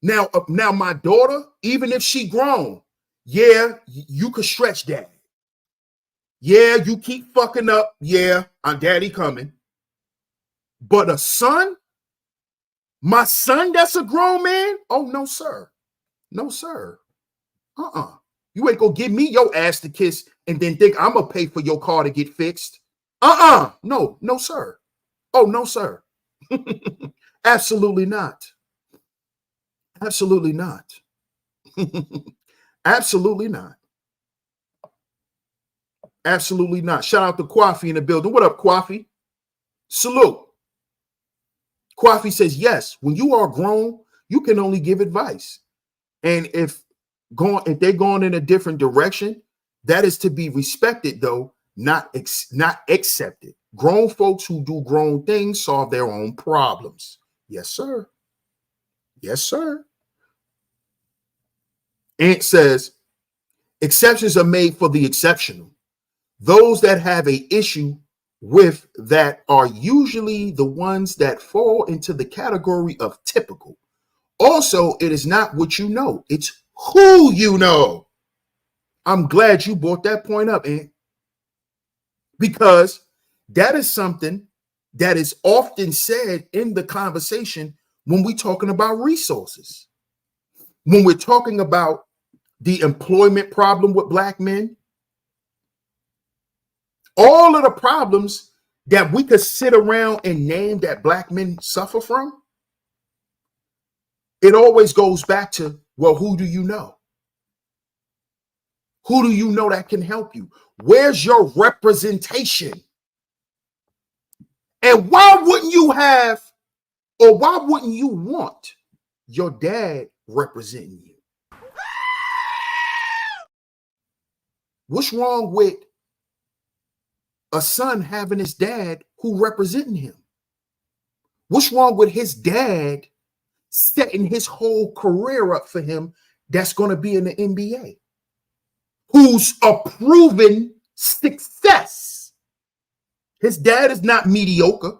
Now my daughter, even if she grown, yeah, you could stretch daddy. Yeah, you keep fucking up. Yeah, I'm daddy coming. But a son, my son that's a grown man? Oh, no, sir. No, sir. You ain't gonna give me your ass to kiss and then think I'm gonna pay for your car to get fixed. No, sir. Oh, no, sir. Absolutely not. Absolutely not. Absolutely not. Absolutely not. Shout out to Kwafi in the building. What up, Kwafi? Salute. Kwafi says, yes, when you are grown, you can only give advice. And if they're going in a different direction, that is to be respected, though, not accepted. Grown folks who do grown things solve their own problems. Yes, sir. Yes, sir. Ant says, exceptions are made for the exceptional. Those that have an issue with that are usually the ones that fall into the category of typical. Also, it is not what you know. It's who you know. I'm glad you brought that point up, Ant. Because that is something that is often said in the conversation when we're talking about resources. When we're talking about the employment problem with Black men, all of the problems that we could sit around and name that Black men suffer from, it always goes back to, well, who do you know? Who do you know that can help you? Where's your representation? And why wouldn't you have, or why wouldn't you want your dad representing you? What's wrong with a son having his dad who representing him? What's wrong with his dad setting his whole career up for him that's going to be in the NBA? Who's a proven success? His dad is not mediocre.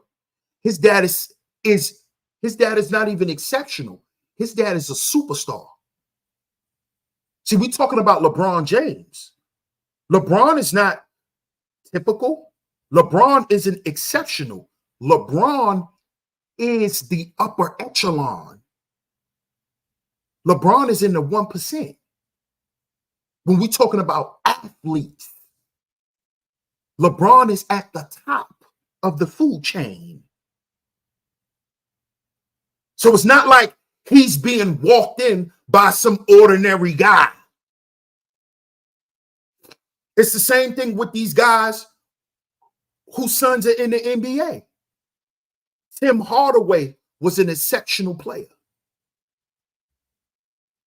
His dad is his dad is not even exceptional. His dad is a superstar. See, we're talking about LeBron James. LeBron is not typical. LeBron isn't exceptional. LeBron is the upper echelon. LeBron is in the 1%. When we're talking about athletes, LeBron is at the top of the food chain. So it's not like he's being walked in by some ordinary guy. It's the same thing with these guys whose sons are in the NBA. Tim Hardaway was an exceptional player.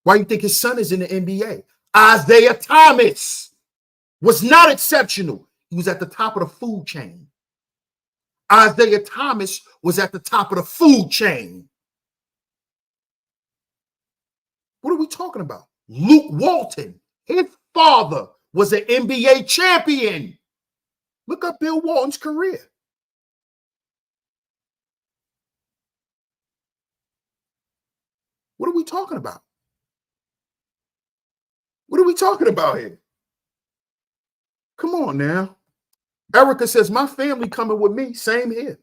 Why do you think his son is in the NBA? Isaiah Thomas was not exceptional. He was at the top of the food chain. Isaiah Thomas was at the top of the food chain. What are we talking about? Luke Walton, his father was an NBA champion. Look up Bill Walton's career. What are we talking about? What are we talking about here? Come on now. Erica says, my family coming with me. Same here.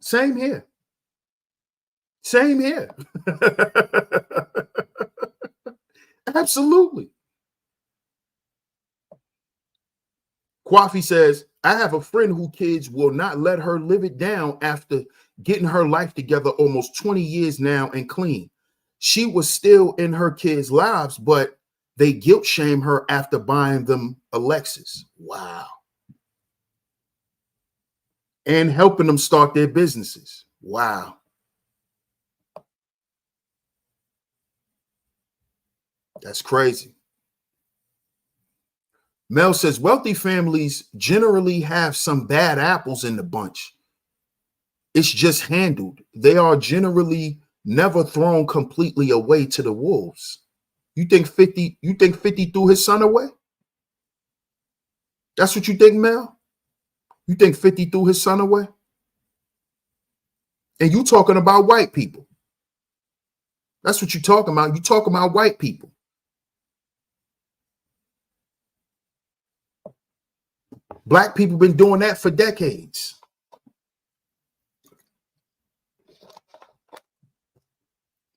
Same here. Same here. Absolutely. Kwafi says, I have a friend whose kids will not let her live it down after getting her life together almost 20 years now and clean. She was still in her kids' lives, but they guilt shame her after buying them a Lexus. Wow. And helping them start their businesses. Wow. That's crazy. Mel says, wealthy families generally have some bad apples in the bunch. It's just handled. They are generally never thrown completely away to the wolves. You think 50 threw his son away? That's what you think, Mel? You think 50 threw his son away? And you talking about white people. That's what you're talking about. You talking about white people. Black people been doing that for decades.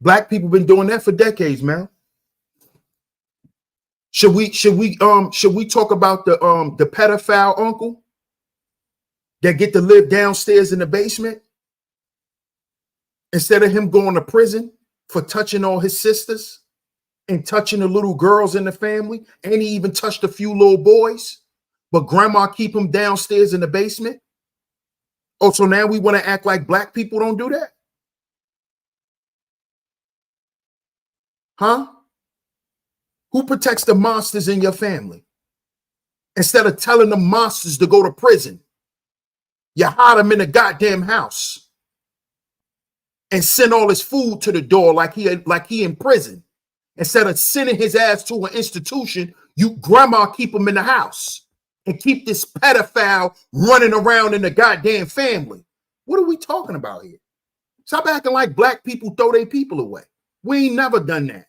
Black people been doing that for decades, man. Should we talk about the pedophile uncle that get to live downstairs in the basement instead of him going to prison for touching all his sisters and touching the little girls in the family, and he even touched a few little boys, but grandma keep him downstairs in the basement? Oh, so now we want to act like black people don't do that? Huh? Who protects the monsters in your family? Instead of telling the monsters to go to prison, you hide them in the goddamn house and send all his food to the door like he in prison. Instead of sending his ass to an institution, you grandma keep him in the house and keep this pedophile running around in the goddamn family. What are we talking about here? Stop acting like black people throw their people away. We ain't never done that.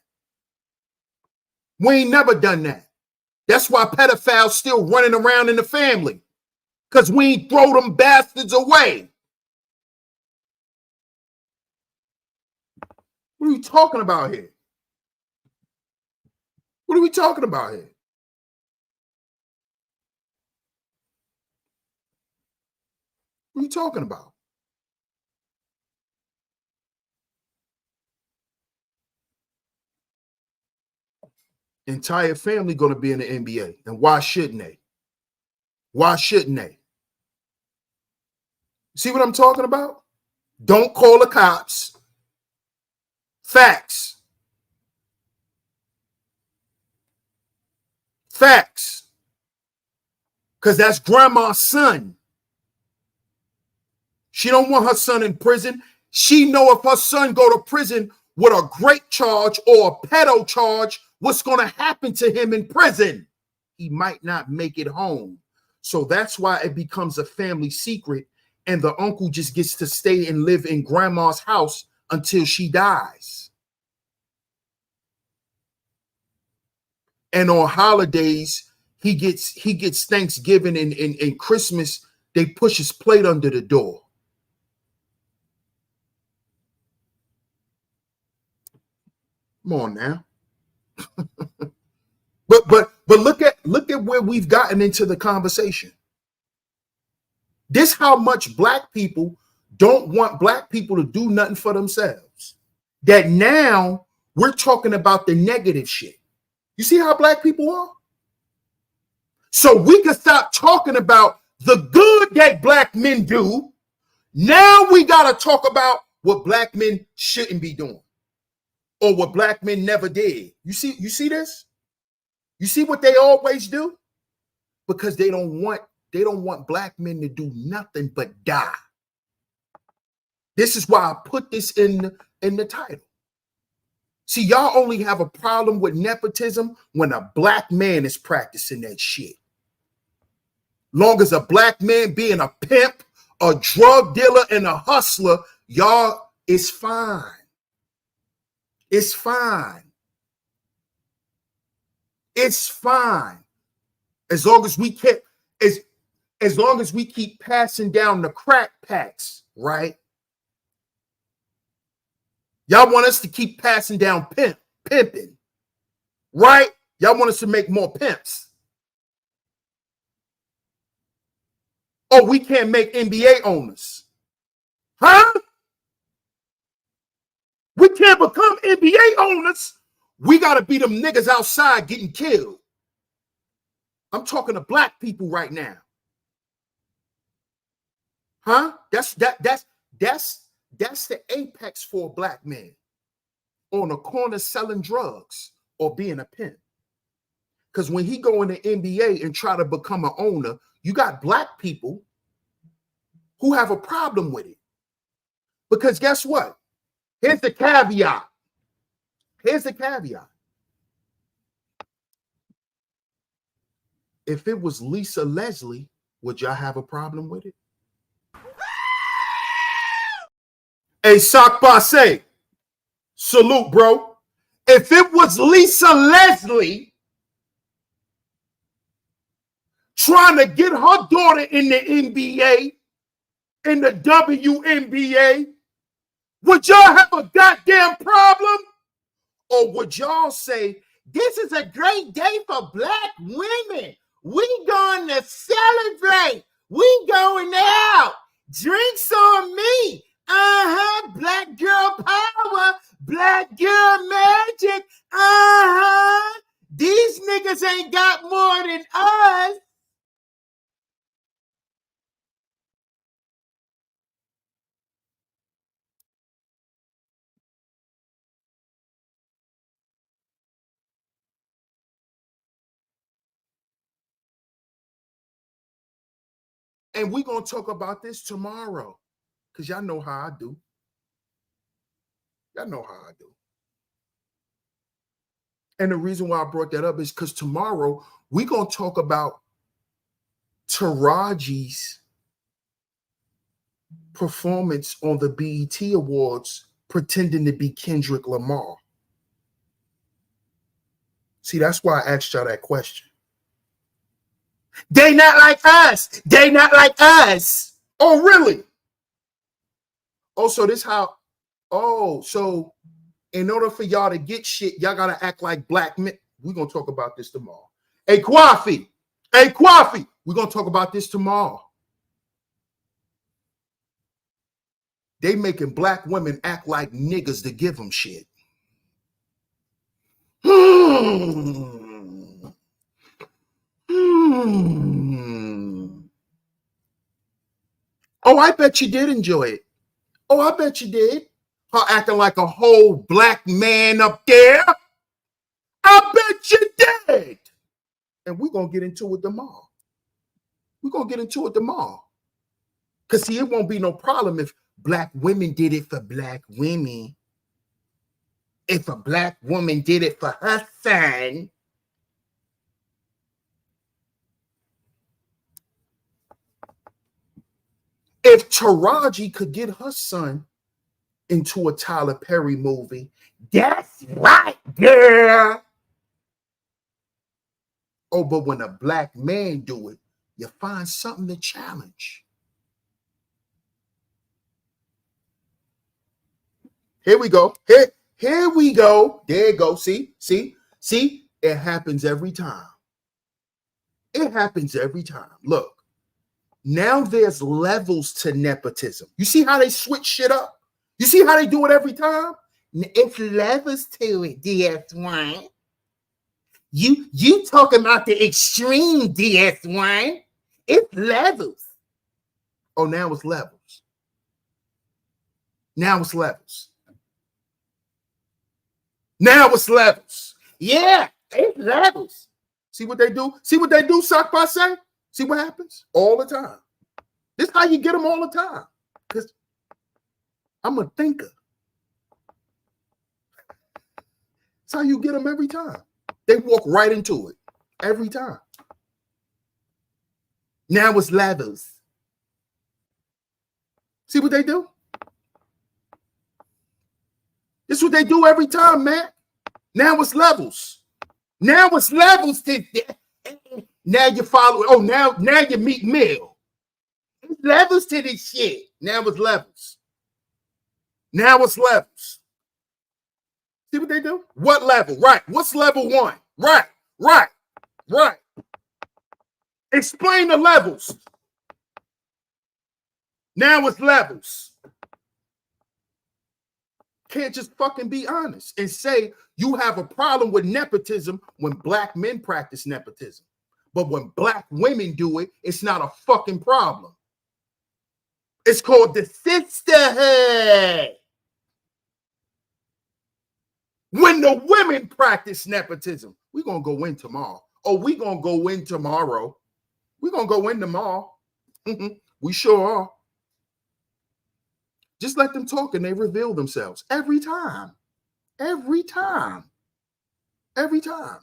We ain't never done that. That's why pedophiles still running around in the family, because we ain't throw them bastards away. What are we talking about here? What are we talking about here? What are you talking about? Entire family going to be in the NBA. And why shouldn't they? Why shouldn't they? See what I'm talking about? Don't call the cops. Facts. Facts. Because that's grandma's son. She don't want her son in prison. She know if her son go to prison with a grape charge or a pedo charge, what's going to happen to him in prison? He might not make it home. So that's why it becomes a family secret, and the uncle just gets to stay and live in grandma's house until she dies. And on holidays, he gets Thanksgiving and Christmas, they push his plate under the door. Come on now. but look at where we've gotten into the conversation. This how much black people don't want black people to do nothing for themselves. That now we're talking about the negative shit. You see how black people are? So we can stop talking about the good that black men do. Now we got to talk about what black men shouldn't be doing, or what black men never did. You see this? You see what they always do? Because they don't want black men to do nothing but die. This is why I put this in the title. See, y'all only have a problem with nepotism when a black man is practicing that shit. Long as a black man being a pimp, a drug dealer, and a hustler, y'all, it's fine. It's fine. It's fine. As long as we keep as long as we keep passing down the crack packs, right? Y'all want us to keep passing down pimping, right? Y'all want us to make more pimps. Oh, we can't make NBA owners. Huh? We can't become NBA owners. We got to be them niggas outside getting killed. I'm talking to black people right now. Huh? That's the apex for a black man. On a corner selling drugs or being a pimp. Because when he go in the NBA and try to become an owner, you got black people who have a problem with it. Because guess what? Here's the caveat. Here's the caveat. If it was Lisa Leslie, would y'all have a problem with it? Hey, Sock Basse, salute, bro. If it was Lisa Leslie trying to get her daughter in the NBA, in the WNBA, would y'all have a goddamn problem? Or would y'all say, this is a great day for black women. We going to celebrate. We going out. Drinks on me. Black girl power. Black girl magic. These niggas ain't got more than us. And we're going to talk about this tomorrow. Because y'all know how I do. Y'all know how I do. And the reason why I brought that up is because tomorrow we're going to talk about Taraji's performance on the BET Awards pretending to be Kendrick Lamar. See, that's why I asked y'all that question. They not like us. They not like us. Oh, really? Oh, so this how, oh, so in order for y'all to get shit, y'all got to act like black men. We're going to talk about this tomorrow. Hey, Kwafi. Hey, Kwafi. We're going to talk about this tomorrow. They making black women act like niggas to give them shit. Hmm. Hmm. Oh, I bet you did enjoy it. Oh, I bet you did. Her acting like a whole black man up there. I bet you did. And we're going to get into it tomorrow. We're going to get into it tomorrow. Because, see, it won't be no problem if black women did it for black women. If a black woman did it for her son. If Taraji could get her son into a Tyler Perry movie, that's right, girl. Oh, but when a black man do it, you find something to challenge. Here we go. Here we go. There you go. See? It happens every time. It happens every time. Look, now there's levels to nepotism. You see how they switch shit up? You see how they do it every time? It's levels to it, DS1. You talking about the extreme, DS1. It's levels. Oh, now it's levels. Now it's levels. Now it's levels. Yeah, it's levels. See what they do? See what they do, Sock by say? See what happens? All the time. This is how you get them all the time. Because I'm a thinker. That's how you get them every time. They walk right into it. Every time. Now it's levels. See what they do? This is what they do every time, man. Now it's levels. Now it's levels. Now you follow. Oh, now you meet Mill. It's levels to this shit. Now it's levels. Now it's levels. See what they do? What level? Right. What's level 1? Right. Explain the levels. Now it's levels. Can't just fucking be honest and say you have a problem with nepotism when black men practice nepotism. But when black women do it, it's not a fucking problem. It's called the sisterhood. When the women practice nepotism, we're going to go in tomorrow. Oh, we're going to go in tomorrow. We're going to go in tomorrow. We sure are. Just let them talk and they reveal themselves every time. Every time. Every time.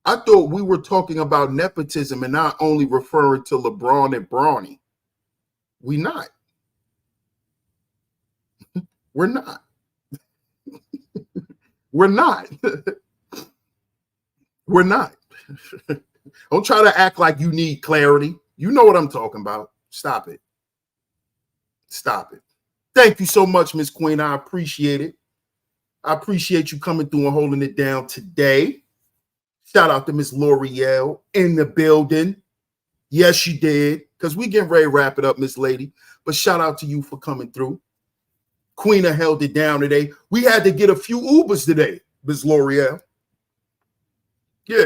I thought we were talking about nepotism and not only referring to LeBron and Bronny. We're not. We're not. We're not. We're not. Don't try to act like you need clarity. You know what I'm talking about. Stop it. Stop it. Thank you so much, Miss Queen. I appreciate it. I appreciate you coming through and holding it down today. Shout out to Miss L'Oreal in the building. Yes, you did. Because we getting ready to wrap it up, Miss Lady. But shout out to you for coming through. Queen held it down today. We had to get a few Ubers today, Miss L'Oreal. Yeah.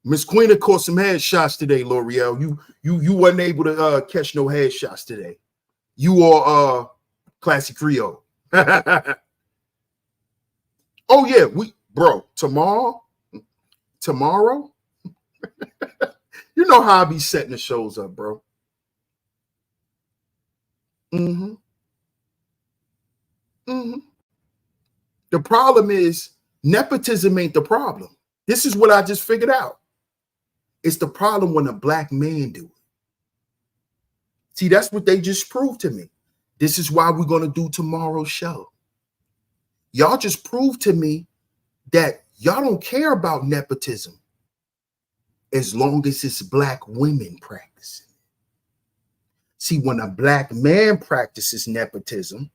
Miss Queen caught some headshots today, L'Oreal. You wasn't able to catch no headshots today. You are Classy Creole. Oh yeah, tomorrow, you know how I be setting the shows up, bro. The problem is nepotism ain't the problem. This is what I just figured out. It's the problem when a black man do it. See, that's what they just proved to me. This is why we're going to do tomorrow's show. Y'all just proved to me that y'all don't care about nepotism as long as it's black women practicing. See, when a black man practices nepotism,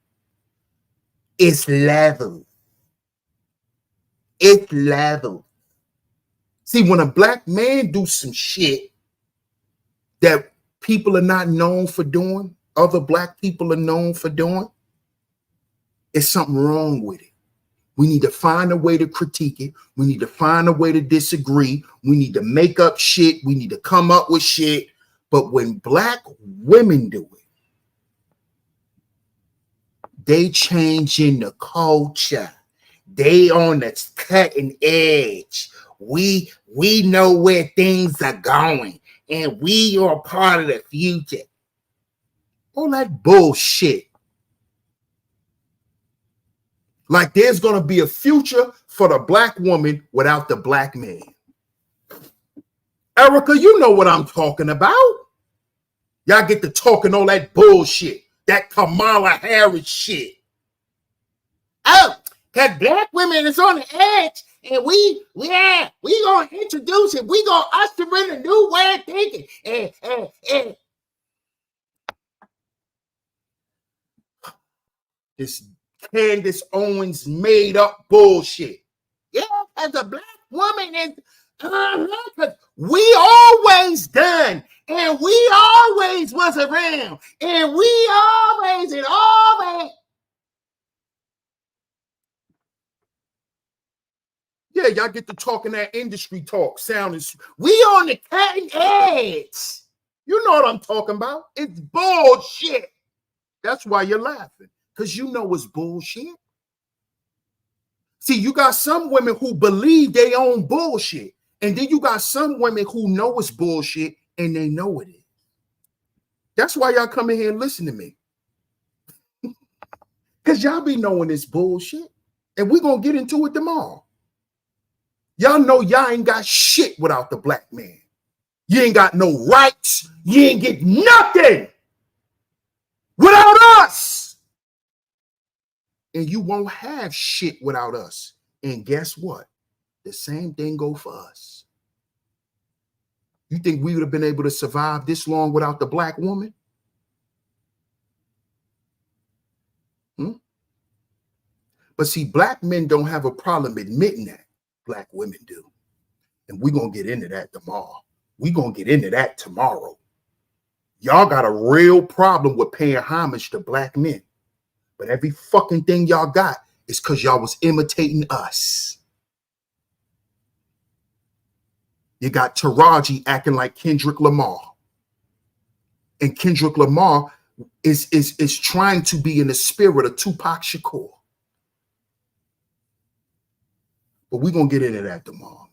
it's level. It's level. See, when a black man do some shit that people are not known for doing, other black people are known for doing, it's something wrong with it. We need to find a way to critique it. We need to find a way to disagree. We need to make up shit. We need to come up with shit. But when black women do it, they changing the culture. They on the cutting edge. We know where things are going, and we are part of the future. All that bullshit. Like there's going to be a future for the black woman without the black man. Erica, you know what I'm talking about. Y'all get to talking all that bullshit, that Kamala Harris shit. Oh, because black women is on the edge, and we gonna introduce it. We gonna usher in a new way of thinking. This Candace Owens made up bullshit. Yeah, as a black woman is, because we always done, and we always was around, and we always. Yeah, y'all get to talking that industry talk, sounding. We on the cutting edge. You know what I'm talking about? It's bullshit. That's why you're laughing, because you know it's bullshit. See, you got some women who believe they own bullshit, and then you got some women who know it's bullshit and they know it is. That's why y'all come in here and listen to me, because y'all be knowing it's bullshit, and we're gonna get into it tomorrow. Y'all know y'all ain't got shit without the black man. You ain't got no rights. You ain't get nothing without us. And you won't have shit without us. And guess what? The same thing go for us. You think we would have been able to survive this long without the black woman? But see, black men don't have a problem admitting that. Black women do. And we're going to get into that tomorrow. We're going to get into that tomorrow. Y'all got a real problem with paying homage to black men. But every fucking thing y'all got is because y'all was imitating us. You got Taraji acting like Kendrick Lamar. And Kendrick Lamar is trying to be in the spirit of Tupac Shakur. But we're going to get into that tomorrow.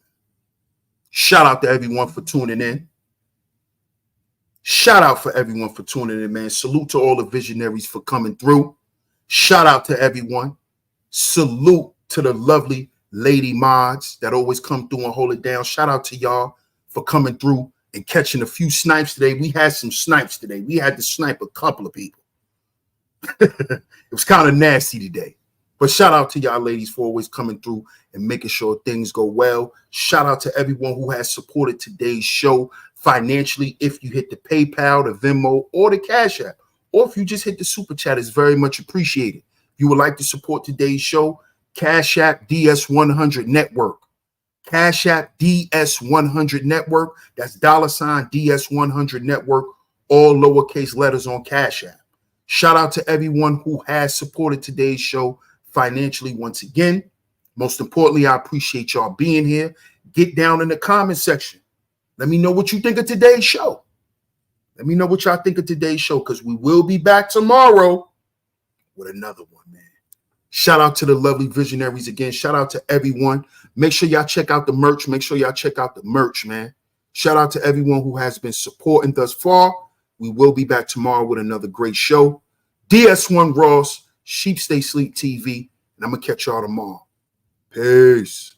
Shout out to everyone for tuning in. Shout out for everyone for tuning in, man. Salute to all the visionaries for coming through. Shout out to everyone. Salute to the lovely lady mods that always come through and hold it down. Shout out to y'all for coming through and catching a few snipes today. We had some snipes today. We had to snipe a couple of people. It was kind of nasty today. But shout out to y'all ladies for always coming through and making sure things go well. Shout out to everyone who has supported today's show financially. If you hit the PayPal, the Venmo, or the Cash App, or if you just hit the Super Chat, it's very much appreciated. If you would like to support today's show, Cash App DS100 Network. Cash App DS100 Network. That's $ DS100 Network. All lowercase letters on Cash App. Shout out to everyone who has supported today's show financially once again. Most importantly, I appreciate y'all being here. Get down in the comment section. Let me know what you think of today's show. Let me know what y'all think of today's show, because we will be back tomorrow with another one, man. Shout out to the lovely visionaries again. Shout out to everyone. Make sure y'all check out the merch. Make sure y'all check out the merch, man. Shout out to everyone who has been supporting thus far. We will be back tomorrow with another great show. DS1 Ross, Sheep Stay Sleep TV, and I'm going to catch y'all tomorrow. Peace.